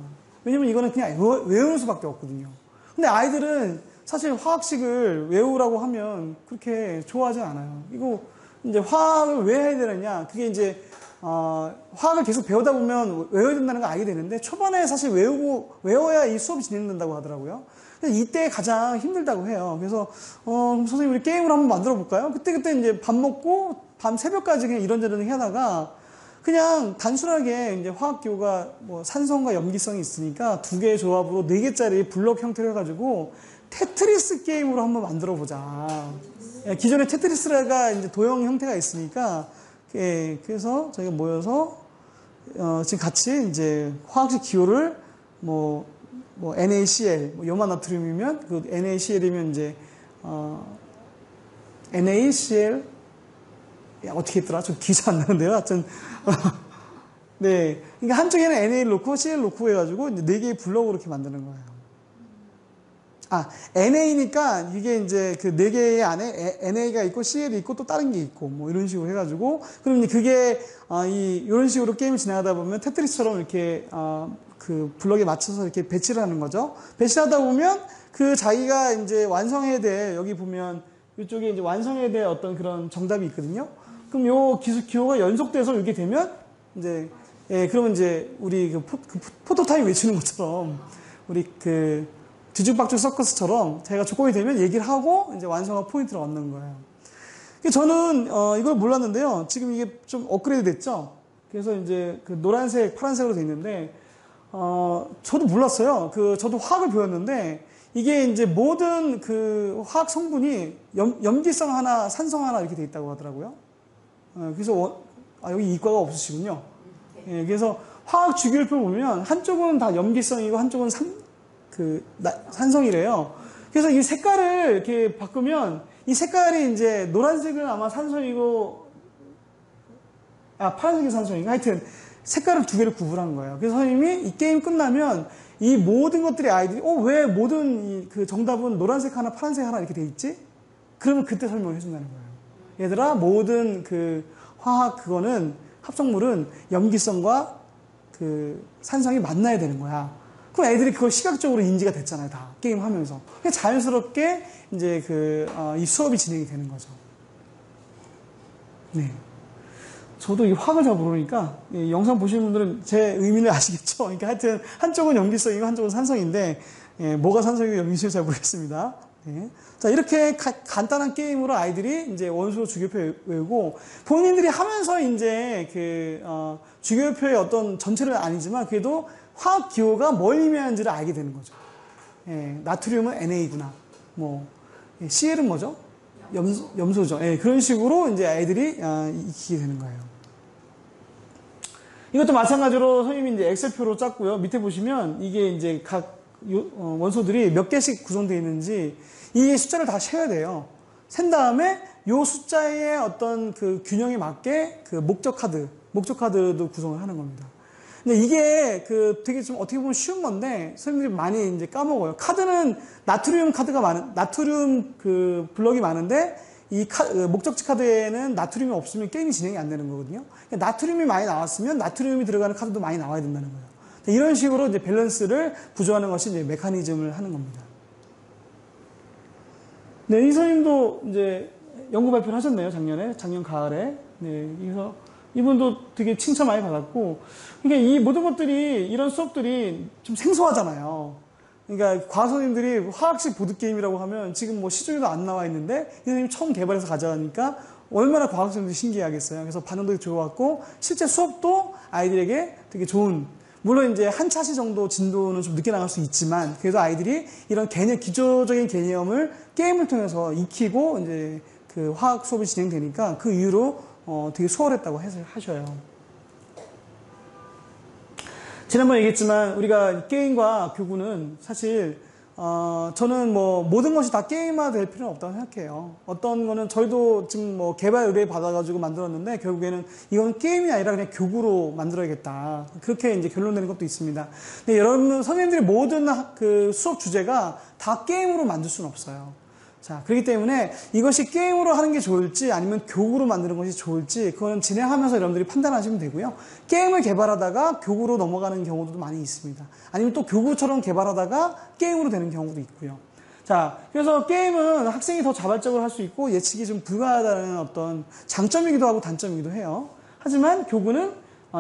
왜냐면 이거는 그냥 외우는 수밖에 없거든요. 근데 아이들은 사실 화학식을 외우라고 하면 그렇게 좋아하지 않아요. 이거, 이제 화학을 왜 해야 되느냐. 그게 이제, 화학을 계속 배우다 보면 외워야 된다는 걸 알게 되는데, 초반에 사실 외워야 이 수업이 진행된다고 하더라고요. 이때 가장 힘들다고 해요. 그래서, 그럼 선생님 우리 게임을 한번 만들어 볼까요? 그때 이제 밥 먹고, 밤 새벽까지 그냥 이런저런 하다가, 그냥 단순하게 이제 화학기호가 뭐 산성과 염기성이 있으니까 2개의 조합으로 4개짜리 블록 형태를 해가지고, 테트리스 게임으로 한번 만들어 보자. 기존에 테트리스가 이제 도형 형태가 있으니까, 예, 그래서 저희가 모여서, 지금 같이 이제 화학식 기호를 NaCl, 염화나트륨이면, 그 NaCl이면 이제, NaCl, 어떻게 했더라? 좀 기사 안 나는데요. 하여튼, 네. 그러니까 한쪽에는 Na를 놓고 Cl 놓고 해가지고 이제 4개의 블록으로 이렇게 만드는 거예요. NA니까 이게 이제 그 4개의 안에 NA가 있고 CL이 있고 또 다른 게 있고 뭐 이런 식으로 해가지고 그럼 이제 그게 이런 식으로 게임을 진행하다 보면 테트리스처럼 이렇게 그 블럭에 맞춰서 이렇게 배치를 하는 거죠. 배치하다 보면 그 자기가 이제 완성해야 될 여기 보면 이쪽에 이제 완성해야 될 어떤 그런 정답이 있거든요. 그럼 요 기호가 연속돼서 이렇게 되면 이제 그러면 이제 우리 그 포토타임 외치는 것처럼 우리 그 뒤죽박죽 서커스처럼 자기가 조건이 되면 얘기를 하고 이제 완성한 포인트를 얻는 거예요. 저는 이걸 몰랐는데요. 지금 이게 좀 업그레이드 됐죠. 그래서 이제 그 노란색, 파란색으로 돼 있는데 저도 몰랐어요. 저도 화학을 배웠는데 이게 이제 모든 그 화학 성분이 염기성 하나, 산성 하나 이렇게 돼 있다고 하더라고요. 그래서 여기 이과가 없으시군요. 예, 그래서 화학 주기율표 보면 한쪽은 다 염기성이고 한쪽은 산성이래요. 그래서 이 색깔을 이렇게 바꾸면 이 색깔이 이제 노란색은 아마 산성이고 파란색이 산성이고 하여튼 색깔을 2개를 구분한 거예요. 그래서 선생님이 이 게임 끝나면 이 모든 것들이 아이들이 왜 모든 그 정답은 노란색 하나 파란색 하나 이렇게 돼 있지? 그러면 그때 설명을 해준다는 거예요. 얘들아 모든 그 화학 그거는 합성물은 염기성과 그 산성이 만나야 되는 거야. 그럼 애들이 그걸 시각적으로 인지가 됐잖아요, 다. 게임 하면서. 자연스럽게 이제 이 수업이 진행이 되는 거죠. 네. 저도 이 화학을 잘 모르니까, 영상 보시는 분들은 제 의미를 아시겠죠? 그러니까 하여튼, 한쪽은 염기성이고 한쪽은 산성인데, 뭐가 산성이고 염기성인지 잘 모르겠습니다. 네. 자, 이렇게 간단한 게임으로 아이들이 이제 원소 주기표 외우고, 본인들이 하면서 이제 주기표의 어떤 전체는 아니지만, 그래도 화학 기호가 뭘 의미하는지를 알게 되는 거죠. 나트륨은 NA구나. CL은 뭐죠? 염소죠. 예, 그런 식으로 이제 아이들이 익히게 되는 거예요. 이것도 마찬가지로 선생님이 이제 엑셀표로 짰고요. 밑에 보시면 이게 이제 각 원소들이 몇 개씩 구성되어 있는지 이 숫자를 다 세야 돼요. 센 다음에 요 숫자의 어떤 그 균형에 맞게 그 목적 카드도 구성을 하는 겁니다. 근데 이게 그 되게 좀 어떻게 보면 쉬운 건데 선생님들이 많이 이제 까먹어요. 카드는 나트륨 그 블럭이 많은데 이 목적지 카드에는 나트륨이 없으면 게임이 진행이 안 되는 거거든요. 그러니까 나트륨이 많이 나왔으면 나트륨이 들어가는 카드도 많이 나와야 된다는 거예요. 이런 식으로 이제 밸런스를 구조하는 것이 이제 메커니즘을 하는 겁니다. 네, 이 선생님도 이제 연구 발표를 하셨네요, 작년 가을에. 네, 그래서 이분도 되게 칭찬 많이 받았고, 그러니까 이 모든 것들이, 이런 수업들이 좀 생소하잖아요. 그러니까 과학 선생님들이 화학식 보드게임이라고 하면 지금 뭐 시중에도 안 나와 있는데, 이 선생님이 처음 개발해서 가져가니까 얼마나 과학 선생님들이 신기해하겠어요. 그래서 반응도 좋았고, 실제 수업도 아이들에게 되게 좋은, 물론 이제 한 차시 정도 진도는 좀 늦게 나갈 수 있지만, 그래도 아이들이 이런 기초적인 개념을 게임을 통해서 익히고, 이제 그 화학 수업이 진행되니까 그 이후로 되게 수월했다고 하셔요. 지난번에 얘기했지만 우리가 게임과 교구는 사실 저는 뭐 모든 것이 다 게임화 될 필요는 없다고 생각해요. 어떤 거는 저희도 지금 뭐 개발 의뢰 받아가지고 만들었는데 결국에는 이건 게임이 아니라 그냥 교구로 만들어야겠다. 그렇게 이제 결론 내는 것도 있습니다. 근데 여러분 선생님들이 모든 그 수업 주제가 다 게임으로 만들 수는 없어요. 자, 그렇기 때문에 이것이 게임으로 하는 게 좋을지 아니면 교구로 만드는 것이 좋을지 그거는 진행하면서 여러분들이 판단하시면 되고요. 게임을 개발하다가 교구로 넘어가는 경우도 많이 있습니다. 아니면 또 교구처럼 개발하다가 게임으로 되는 경우도 있고요. 자, 그래서 게임은 학생이 더 자발적으로 할 수 있고 예측이 좀 불가하다는 어떤 장점이기도 하고 단점이기도 해요. 하지만 교구는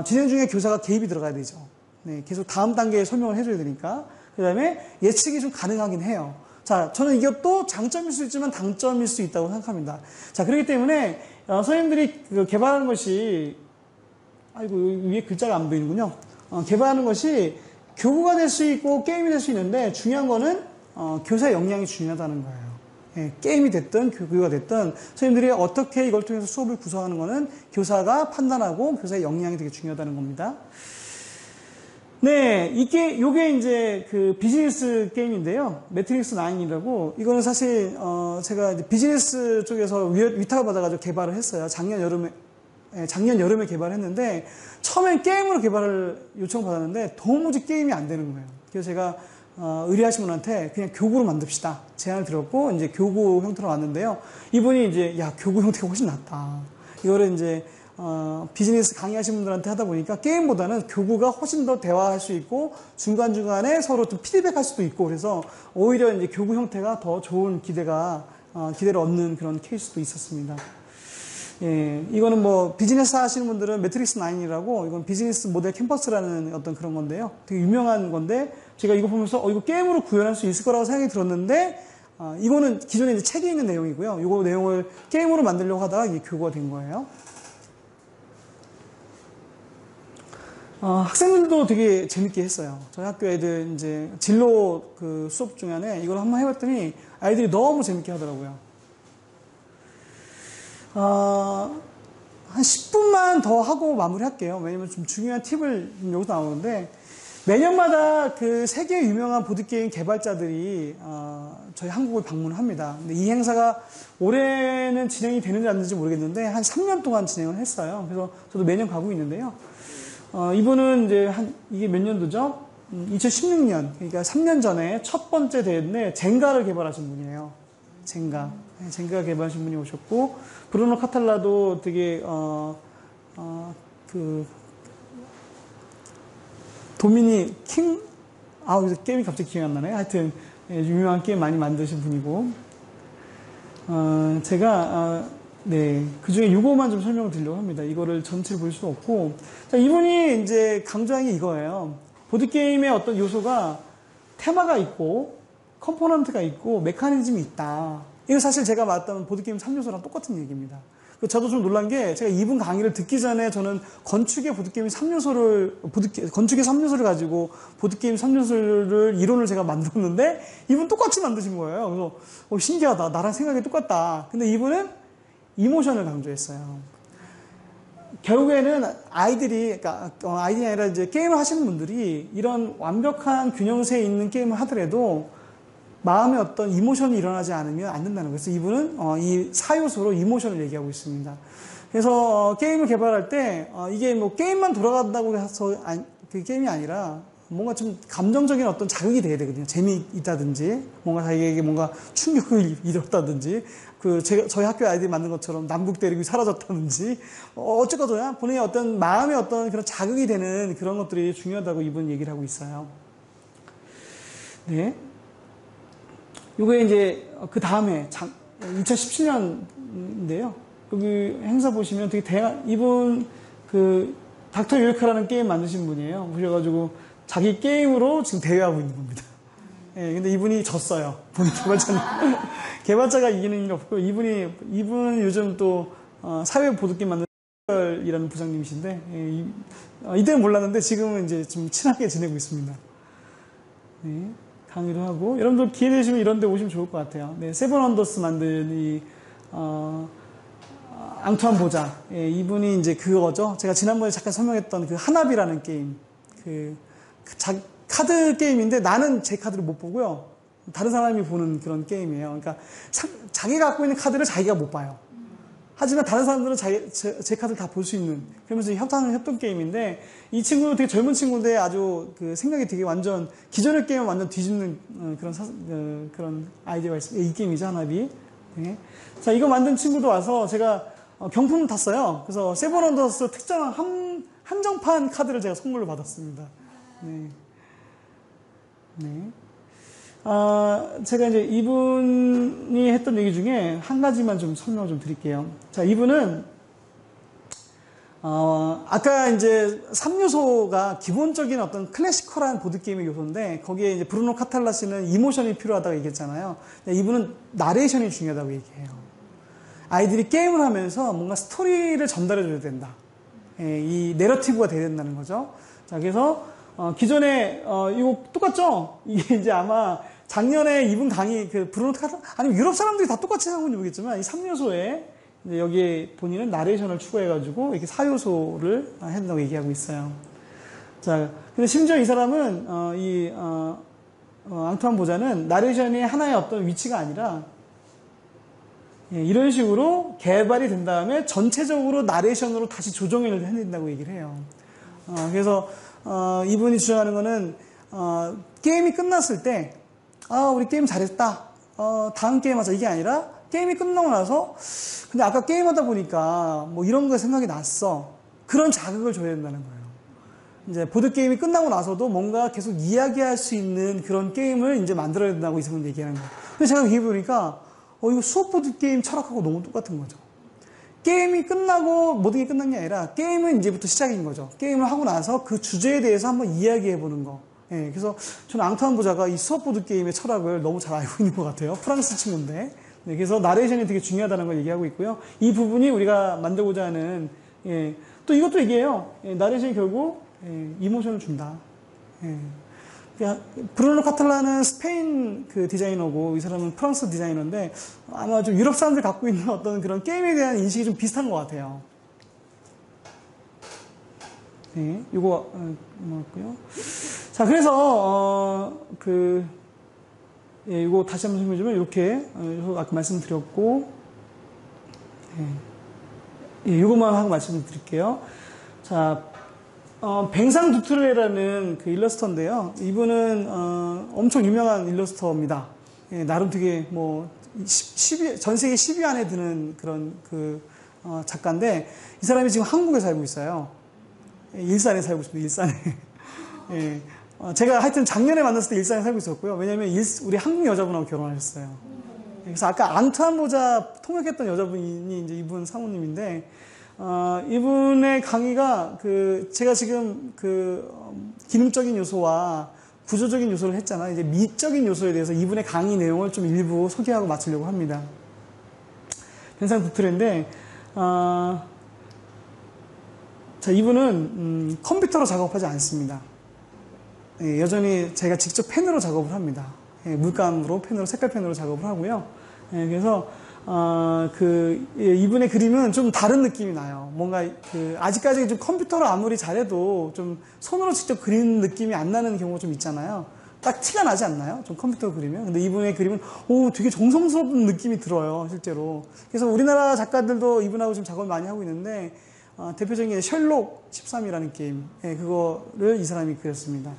진행 중에 교사가 개입이 들어가야 되죠. 네, 계속 다음 단계에 설명을 해줘야 되니까. 그 다음에 예측이 좀 가능하긴 해요. 자, 저는 이것도 장점일 수 있지만 단점일 수 있다고 생각합니다. 자, 그렇기 때문에 선생님들이 개발하는 것이 아이고 위에 글자가 안 보이는군요. 개발하는 것이 교구가 될 수 있고 게임이 될 수 있는데 중요한 거는 교사의 역량이 중요하다는 거예요. 예, 게임이 됐든 교구가 됐든 선생님들이 어떻게 이걸 통해서 수업을 구성하는 거는 교사가 판단하고 교사의 역량이 되게 중요하다는 겁니다. 네, 요게 이제 그 비즈니스 게임인데요. 매트릭스 9이라고, 이거는 사실, 제가 이제 비즈니스 쪽에서 위탁을 받아가지고 개발을 했어요. 작년 여름에 개발을 했는데, 처음엔 게임으로 개발을 요청받았는데, 도무지 게임이 안 되는 거예요. 그래서 제가, 의뢰하신 분한테 그냥 교구로 만듭시다. 제안을 드렸고, 이제 교구 형태로 왔는데요. 이분이 이제, 야, 교구 형태가 훨씬 낫다. 이거를 이제, 비즈니스 강의하신 분들한테 하다 보니까 게임보다는 교구가 훨씬 더 대화할 수 있고 중간중간에 서로 좀 피드백할 수도 있고 그래서 오히려 이제 교구 형태가 더 좋은 기대를 얻는 그런 케이스도 있었습니다. 예, 이거는 뭐 비즈니스 하시는 분들은 매트릭스 9이라고 이건 비즈니스 모델 캠퍼스라는 어떤 그런 건데요. 되게 유명한 건데 제가 이거 보면서 이거 게임으로 구현할 수 있을 거라고 생각이 들었는데 이거는 기존에 이제 책에 있는 내용이고요. 이거 내용을 게임으로 만들려고 하다가 이게 교구가 된 거예요. 학생들도 되게 재밌게 했어요. 저희 학교 애들 이제 진로 그 수업 중에 이걸 한번 해봤더니 아이들이 너무 재밌게 하더라고요. 한 10분만 더 하고 마무리할게요. 왜냐면 좀 중요한 팁을 여기서 나오는데 매년마다 그 세계 유명한 보드게임 개발자들이 저희 한국을 방문을 합니다. 근데 이 행사가 올해는 진행이 되는지 안 되는지 모르겠는데 한 3년 동안 진행을 했어요. 그래서 저도 매년 가고 있는데요. 이분은 이제 이게 몇 년도죠? 2016년, 그러니까 3년 전에 첫 번째 대회인데 젠가를 개발하신 분이에요. 젠가 개발하신 분이 오셨고, 브루노 카탈라도 되게, 도미니 킹? 여기서 게임이 갑자기 기억이 안 나네. 하여튼, 유명한 게임 많이 만드신 분이고, 네, 그 중에 요거만 좀 설명을 드리려고 합니다. 이거를 전체를 볼 수 없고. 자, 이분이 이제 강조한 게 이거예요. 보드게임의 어떤 요소가 테마가 있고, 컴포넌트가 있고, 메커니즘이 있다. 이거 사실 제가 말했던 보드게임 3요소랑 똑같은 얘기입니다. 저도 좀 놀란 게 제가 이분 강의를 듣기 전에 저는 건축의 보드게임 3요소를 가지고 보드게임 3요소를 이론을 제가 만들었는데 이분 똑같이 만드신 거예요. 그래서 신기하다. 나랑 생각이 똑같다. 근데 이분은 이모션을 강조했어요. 결국에는 아이들이, 그러니까 아이들이 아니라 이제 게임을 하시는 분들이 이런 완벽한 균형세에 있는 게임을 하더라도 마음에 어떤 이모션이 일어나지 않으면 안 된다는 거예요. 그래서 이분은 이 4요소로 이모션을 얘기하고 있습니다. 그래서 게임을 개발할 때 이게 뭐 게임만 돌아간다고 해서 그 게임이 아니라 뭔가 좀 감정적인 어떤 자극이 돼야 되거든요. 재미있다든지 뭔가 자기에게 뭔가 충격을 잃었다든지 저희 학교 아이들이 만든 것처럼 남북 대륙이 사라졌다든지 어쨌거나 본인의 어떤 마음의 어떤 그런 자극이 되는 그런 것들이 중요하다고 이분 얘기를 하고 있어요. 네. 요게 이제 그 다음에 2017년인데요. 여기 행사 보시면 되게 이분 닥터 유에카라는 게임 만드신 분이에요. 그래가지고 자기 게임으로 지금 대회하고 있는 겁니다. 예, 근데 이분이 졌어요. 본인 개발자는. 개발자가 이기는 일 없고, 이분 요즘 또, 사회 보드게임 만드는 이라는 부장님이신데, 예, 이때는 몰랐는데 지금은 이제 좀 친하게 지내고 있습니다. 네, 강의도 하고, 여러분들 기회 되시면 이런 데 오시면 좋을 것 같아요. 네, 세븐 원더스 만든 앙투안 보자. 예, 이분이 이제 그거죠. 제가 지난번에 잠깐 설명했던 그 하나비라는 게임. 카드 게임인데 나는 제 카드를 못 보고요. 다른 사람이 보는 그런 게임이에요. 그러니까 자기가 갖고 있는 카드를 자기가 못 봐요. 하지만 다른 사람들은 제 카드를 다 볼 수 있는 그러면서 협동 게임인데 이 친구는 되게 젊은 친구인데 아주 생각이 되게 완전 기존의 게임을 완전 뒤집는 그런 아이디어가 있습니다. 이 게임이죠, 하나비. 네. 자, 이거 만든 친구도 와서 제가 경품을 탔어요. 그래서 세븐 원더스 특정한 한정판 카드를 제가 선물로 받았습니다. 네. 네. 제가 이제 이분이 했던 얘기 중에 한 가지만 좀 설명을 좀 드릴게요. 자, 이분은, 아까 이제 3요소가 기본적인 어떤 클래시컬한 보드게임의 요소인데, 거기에 이제 브루노 카탈라시는 이모션이 필요하다고 얘기했잖아요. 이분은 나레이션이 중요하다고 얘기해요. 아이들이 게임을 하면서 뭔가 스토리를 전달해줘야 된다. 예, 이 내러티브가 돼야 된다는 거죠. 자, 그래서, 기존에, 이거 똑같죠? 이게 이제 아마 작년에 이분 강의, 브루노 카탈, 아니면 유럽 사람들이 다 똑같이 하고 있는지 모르겠지만, 이 3요소에, 이제 여기에 본인은 나레이션을 추가해가지고, 이렇게 4요소를 한다고 얘기하고 있어요. 자, 근데 심지어 이 사람은, 앙투안 보자는 나레이션이 하나의 어떤 위치가 아니라, 예, 이런 식으로 개발이 된 다음에 전체적으로 나레이션으로 다시 조정을 해야 된다고 얘기를 해요. 그래서, 이분이 주장하는 거는, 게임이 끝났을 때, 우리 게임 잘했다. 다음 게임 하자. 이게 아니라, 게임이 끝나고 나서, 근데 아까 게임하다 보니까, 뭐 이런 거 생각이 났어. 그런 자극을 줘야 된다는 거예요. 이제, 보드게임이 끝나고 나서도 뭔가 계속 이야기할 수 있는 그런 게임을 이제 만들어야 된다고 이분은 얘기하는 거예요. 근데 제가 얘기해 보니까, 이거 수업 보드게임 철학하고 너무 똑같은 거죠. 게임이 끝나고 모든 게 끝난 게 아니라 게임은 이제부터 시작인 거죠. 게임을 하고 나서 그 주제에 대해서 한번 이야기해 보는 거. 예, 그래서 저는 앙투안 보자가 이 수업 보드 게임의 철학을 너무 잘 알고 있는 것 같아요. 프랑스 친구인데. 네, 그래서 나레이션이 되게 중요하다는 걸 얘기하고 있고요. 이 부분이 우리가 만들고자 하는 또 이것도 얘기해요. 나레이션이 결국 이모션을 준다. 브루노 카탈라는 스페인 디자이너고 이 사람은 프랑스 디자이너인데 아마 좀 유럽 사람들 갖고 있는 어떤 그런 게임에 대한 인식이 좀 비슷한 것 같아요. 네, 요거 고요. 자, 그래서 이거 다시 한번 설명해주면 이렇게 아까 말씀드렸고, 이것만 하고 말씀드릴게요. 자. 뱅상 두트레라는 일러스터인데요. 이분은, 엄청 유명한 일러스터입니다. 예, 나름 되게 전 세계 10위 안에 드는 그런 작가인데, 이 사람이 지금 한국에 살고 있어요. 예, 일산에 살고 있습니다, 일산에. 예, 제가 하여튼 작년에 만났을 때 일산에 살고 있었고요. 왜냐면 우리 한국 여자분하고 결혼하셨어요. 그래서 아까 앙투안 보자 통역했던 여자분이 이제 이분 사모님인데, 이분의 강의가 제가 지금 기능적인 요소와 구조적인 요소를 했잖아요. 이제 미적인 요소에 대해서 이분의 강의 내용을 좀 일부 소개하고 마치려고 합니다. 뱅상 두트레인데, 자, 이분은 컴퓨터로 작업하지 않습니다. 예, 여전히 제가 직접 펜으로 작업을 합니다. 예, 물감으로 펜으로 색깔 펜으로 작업을 하고요. 예, 그래서 이분의 그림은 좀 다른 느낌이 나요. 뭔가 아직까지 좀 컴퓨터로 아무리 잘해도 좀 손으로 직접 그리는 느낌이 안 나는 경우가 좀 있잖아요. 딱 티가 나지 않나요? 좀 컴퓨터로 그리면. 근데 이분의 그림은 되게 정성스러운 느낌이 들어요, 실제로. 그래서 우리나라 작가들도 이분하고 지금 작업을 많이 하고 있는데 대표적인 게 셜록 13이라는 게임. 예, 그거를 이 사람이 그렸습니다.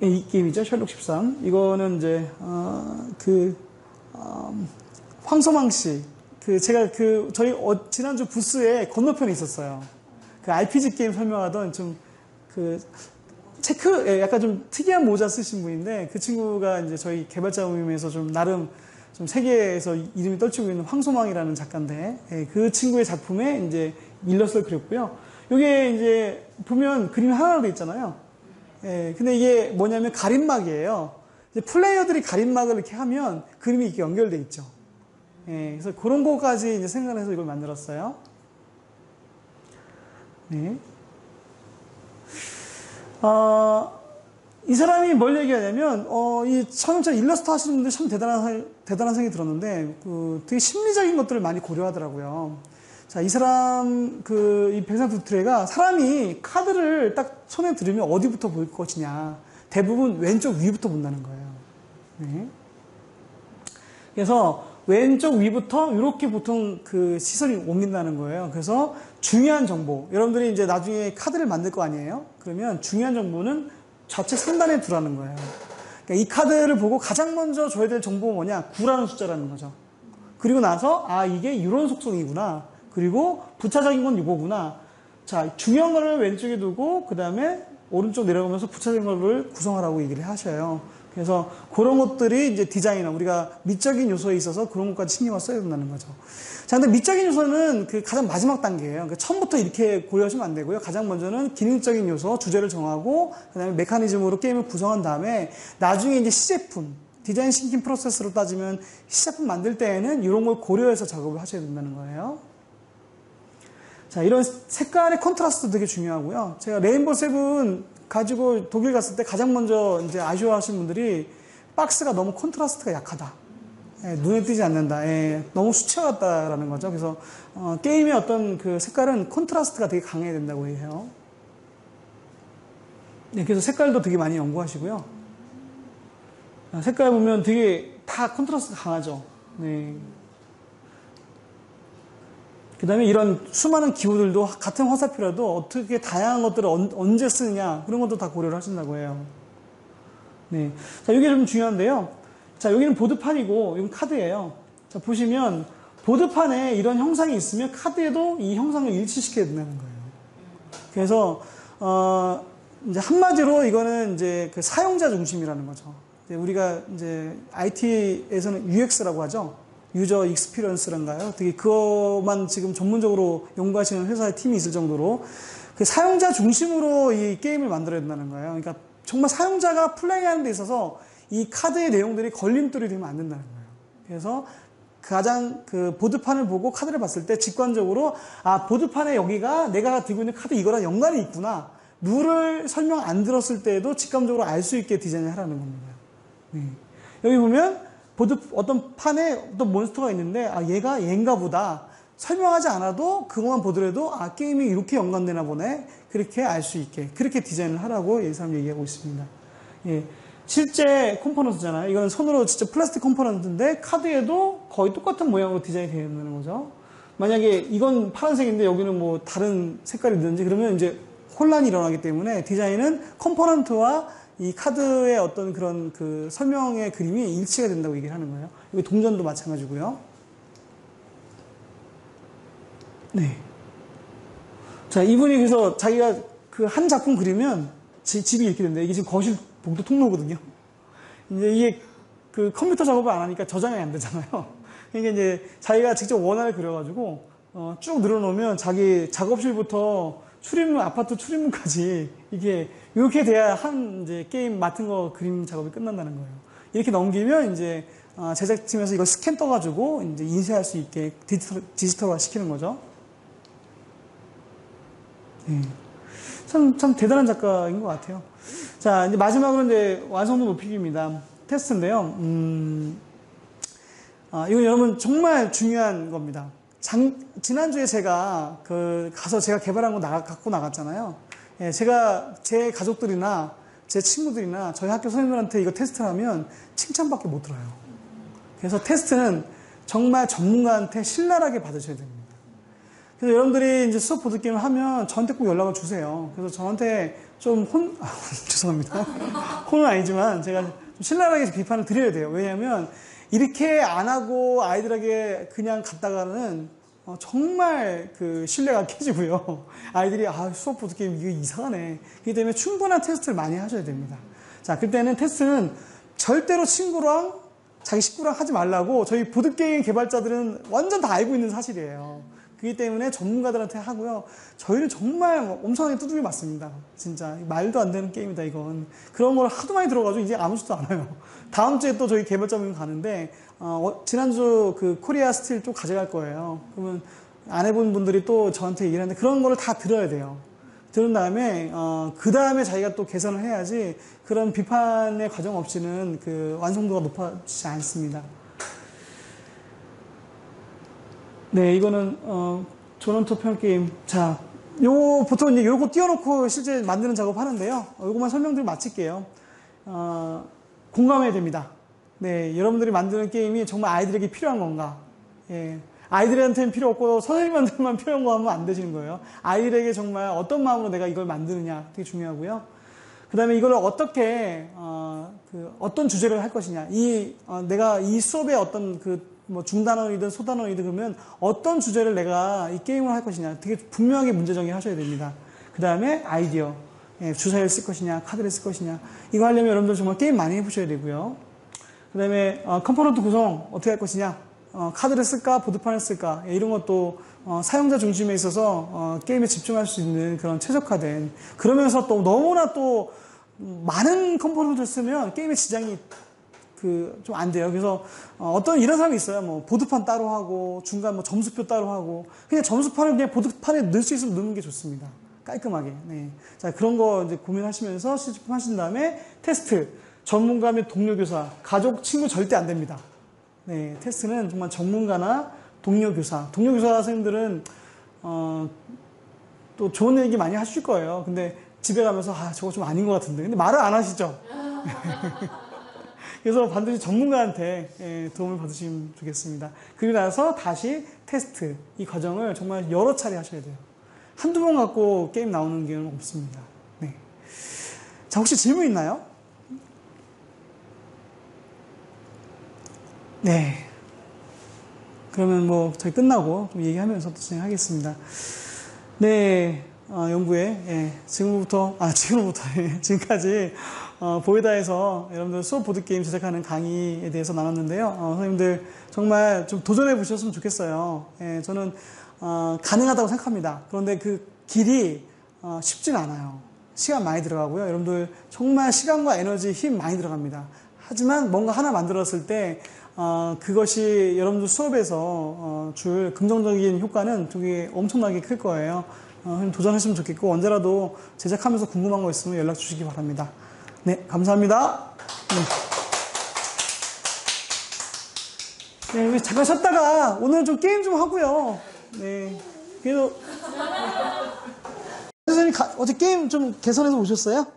예, 이 게임이죠, 셜록 13. 이거는 이제 황소망 씨, 제가 저희 지난주 부스에 건너편에 있었어요. RPG 게임 설명하던 약간 좀 특이한 모자 쓰신 분인데, 그 친구가 이제 저희 개발자 모임에서 좀 나름 좀 세계에서 이름이 떨치고 있는 황소망이라는 작가인데, 예, 그 친구의 작품에 이제 일러스트를 그렸고요. 요게 이제 보면 그림이 하나로 돼 있잖아요. 예, 근데 이게 뭐냐면 가림막이에요. 이제 플레이어들이 가림막을 이렇게 하면 그림이 이렇게 연결돼 있죠. 예, 그래서 그런 거까지 이제 생각해서 이걸 만들었어요. 네. 이 사람이 뭘 얘기하냐면, 이 자동차 일러스트 하시는 분들 참 대단한 생각이 들었는데, 되게 심리적인 것들을 많이 고려하더라고요. 자, 이 사람, 이 백상 두트레가 사람이 카드를 딱 손에 들으면 어디부터 볼 것이냐. 대부분 왼쪽 위부터 본다는 거예요. 네. 그래서 왼쪽 위부터 이렇게 보통 시선이 옮긴다는 거예요. 그래서 중요한 정보, 여러분들이 이제 나중에 카드를 만들 거 아니에요? 그러면 중요한 정보는 좌측 상단에 두라는 거예요. 그러니까 이 카드를 보고 가장 먼저 줘야 될 정보가 뭐냐? 9라는 숫자라는 거죠. 그리고 나서 이게 이런 속성이구나. 그리고 부차적인 건 이거구나. 자, 중요한 거를 왼쪽에 두고 그 다음에 오른쪽 내려가면서 부차적인 거를 구성하라고 얘기를 하셔요. 그래서 그런 것들이 이제 디자이너, 우리가 미적인 요소에 있어서 그런 것까지 신경을 써야 된다는 거죠. 자, 근데 미적인 요소는 가장 마지막 단계예요. 그러니까 처음부터 이렇게 고려하시면 안 되고요. 가장 먼저는 기능적인 요소, 주제를 정하고, 그 다음에 메커니즘으로 게임을 구성한 다음에, 나중에 이제 시제품, 디자인 싱킹 프로세스로 따지면 시제품 만들 때에는 이런 걸 고려해서 작업을 하셔야 된다는 거예요. 자, 이런 색깔의 컨트라스트도 되게 중요하고요. 제가 레인보우 세븐 가지고 독일 갔을 때 가장 먼저 이제 아쉬워하신 분들이 박스가 너무 컨트라스트가 약하다. 예, 눈에 띄지 않는다. 예, 너무 수채 같다라는 거죠. 그래서 게임의 어떤 색깔은 컨트라스트가 되게 강해야 된다고 해요. 네, 그래서 색깔도 되게 많이 연구하시고요. 색깔 보면 되게 다 컨트라스트가 강하죠. 네. 그 다음에 이런 수많은 기호들도 같은 화살표라도 어떻게 다양한 것들을 언제 쓰느냐, 그런 것도 다 고려를 하신다고 해요. 네. 자, 이게 좀 중요한데요. 자, 여기는 보드판이고, 이건 카드예요. 자, 보시면, 보드판에 이런 형상이 있으면 카드에도 이 형상을 일치시켜야 된다는 거예요. 그래서, 이제 한마디로 이거는 이제 사용자 중심이라는 거죠. 이제 우리가 이제 IT에서는 UX라고 하죠. 유저 익스피리언스란가요? 되게 그것만 지금 전문적으로 연구하시는 회사의 팀이 있을 정도로 사용자 중심으로 이 게임을 만들어야 된다는 거예요. 그러니까 정말 사용자가 플레이하는 데 있어서 이 카드의 내용들이 걸림돌이 되면 안 된다는 거예요. 그래서 가장 보드판을 보고 카드를 봤을 때 직관적으로 보드판에 여기가 내가 들고 있는 카드 이거랑 연관이 있구나. 룰을 설명 안 들었을 때에도 직감적으로 알 수 있게 디자인을 하라는 겁니다. 네. 여기 보면 어떤 판에 어떤 몬스터가 있는데, 얘가 얘인가 보다. 설명하지 않아도 그것만 보더라도, 게임이 이렇게 연관되나 보네. 그렇게 알 수 있게. 그렇게 디자인을 하라고 이 사람 얘기하고 있습니다. 예. 실제 컴포넌트잖아요. 이건 손으로 진짜 플라스틱 컴포넌트인데, 카드에도 거의 똑같은 모양으로 디자인이 되어 있는 거죠. 만약에 이건 파란색인데 여기는 뭐 다른 색깔이 있는지 그러면 이제 혼란이 일어나기 때문에 디자인은 컴포넌트와 이 카드의 어떤 그런 설명의 그림이 일치가 된다고 얘기를 하는 거예요. 이게 동전도 마찬가지고요. 네. 자, 이분이 그래서 자기가 한 작품 그리면 집이 이렇게 된다. 이게 지금 거실 복도 통로거든요. 이제 이게 컴퓨터 작업을 안 하니까 저장이 안 되잖아요. 그러니까 이제 자기가 직접 원화를 그려가지고 쭉 늘어놓으면 자기 작업실부터 아파트 출입문까지 이렇게 돼야 이제 게임 맡은 거 그림 작업이 끝난다는 거예요. 이렇게 넘기면 이제 제작팀에서 이걸 스캔 떠가지고 이제 인쇄할 수 있게 디지털화 시키는 거죠. 네. 참 대단한 작가인 것 같아요. 자, 이제 마지막으로 이제 완성도 높이기입니다. 테스트인데요. 이건 여러분 정말 중요한 겁니다. 지난주에 제가 가서 제가 개발한 거 갖고 나갔잖아요. 예, 제가 제 가족들이나 제 친구들이나 저희 학교 선생님들한테 이거 테스트를 하면 칭찬밖에 못 들어요. 그래서 테스트는 정말 전문가한테 신랄하게 받으셔야 됩니다. 그래서 여러분들이 이제 수업 보드게임을 하면 저한테 꼭 연락을 주세요. 그래서 저한테 좀 죄송합니다. 혼은 아니지만 제가 좀 신랄하게 비판을 드려야 돼요. 왜냐하면 이렇게 안 하고 아이들에게 그냥 갔다가는 정말 신뢰가 깨지고요. 아이들이 수업 보드게임 이거 이상하네. 그렇기 때문에 충분한 테스트를 많이 하셔야 됩니다. 자, 그때는 테스트는 절대로 친구랑 자기 식구랑 하지 말라고 저희 보드게임 개발자들은 완전 다 알고 있는 사실이에요. 그렇기 때문에 전문가들한테 하고요. 저희는 정말 엄청나게 두들겨 맞습니다. 진짜 말도 안 되는 게임이다 이건. 그런 걸 하도 많이 들어가지고 이제 아무것도 안 해요. 다음 주에 또 저희 개발자분 가는데 지난주 코리아 스틸 또 가져갈 거예요. 그러면 안 해본 분들이 또 저한테 얘기를 하는데 그런 거를 다 들어야 돼요. 들은 다음에 그 다음에 자기가 또 개선을 해야지 그런 비판의 과정 없이는 완성도가 높아지지 않습니다. 네, 이거는 조넌토 평 게임. 자, 보통 이제 요거 띄워놓고 실제 만드는 작업 하는데요. 요거만 설명드리고 마칠게요. 공감해야 됩니다. 네, 여러분들이 만드는 게임이 정말 아이들에게 필요한 건가? 예, 아이들한테는 필요 없고 선생님한테만 필요한 거 하면 안 되시는 거예요. 아이들에게 정말 어떤 마음으로 내가 이걸 만드느냐 되게 중요하고요. 그 다음에 이걸 어떻게 어떤 주제를 할 것이냐. 내가 이 수업에 어떤 중단원이든 소단원이든 그러면 어떤 주제를 내가 이 게임을 할 것이냐. 되게 분명하게 문제 정의하셔야 됩니다. 그 다음에 아이디어. 예, 주사위를 쓸 것이냐, 카드를 쓸 것이냐. 이거 하려면 여러분들 정말 게임 많이 해보셔야 되고요. 그 다음에 컴포넌트 구성 어떻게 할 것이냐. 카드를 쓸까, 보드판을 쓸까. 예, 이런 것도 사용자 중심에 있어서 게임에 집중할 수 있는 그런 최적화된. 그러면서 또 너무나 또 많은 컴포넌트를 쓰면 게임에 지장이 좀 안 돼요. 그래서 어떤 이런 사람이 있어요. 보드판 따로 하고 중간 점수표 따로 하고 그냥 점수판을 그냥 보드판에 넣을 수 있으면 넣는 게 좋습니다. 깔끔하게. 네. 자, 그런 거 이제 고민하시면서 실습하신 다음에 테스트, 전문가 및 동료 교사, 가족, 친구 절대 안 됩니다. 네, 테스트는 정말 전문가나 동료 교사 선생님들은 또 좋은 얘기 많이 하실 거예요. 근데 집에 가면서 저거 좀 아닌 것 같은데. 근데 말을 안 하시죠. 그래서 반드시 전문가한테 도움을 받으시면 좋겠습니다. 그리고 나서 다시 테스트, 이 과정을 정말 여러 차례 하셔야 돼요. 한두 번 갖고 게임 나오는 경우는 없습니다. 네. 자, 혹시 질문 있나요? 네. 그러면 저희 끝나고 좀 얘기하면서 또 진행하겠습니다. 네. 연구회, 지금부터, 지금까지, 보이다에서 여러분들 수업 보드게임 제작하는 강의에 대해서 나눴는데요. 선생님들 정말 좀 도전해 보셨으면 좋겠어요. 저는, 가능하다고 생각합니다. 그런데 그 길이, 쉽진 않아요. 시간 많이 들어가고요. 여러분들 정말 시간과 에너지, 힘 많이 들어갑니다. 하지만 뭔가 하나 만들었을 때, 그것이 여러분들 수업에서, 줄 긍정적인 효과는 되게 엄청나게 클 거예요. 도전하시면 좋겠고 언제라도 제작하면서 궁금한 거 있으면 연락 주시기 바랍니다. 네, 감사합니다. 네, 우리 잠깐 쉬었다가 오늘 좀 게임 좀 하고요. 네, 그래도 선생님 어제 게임 좀 개선해서 오셨어요?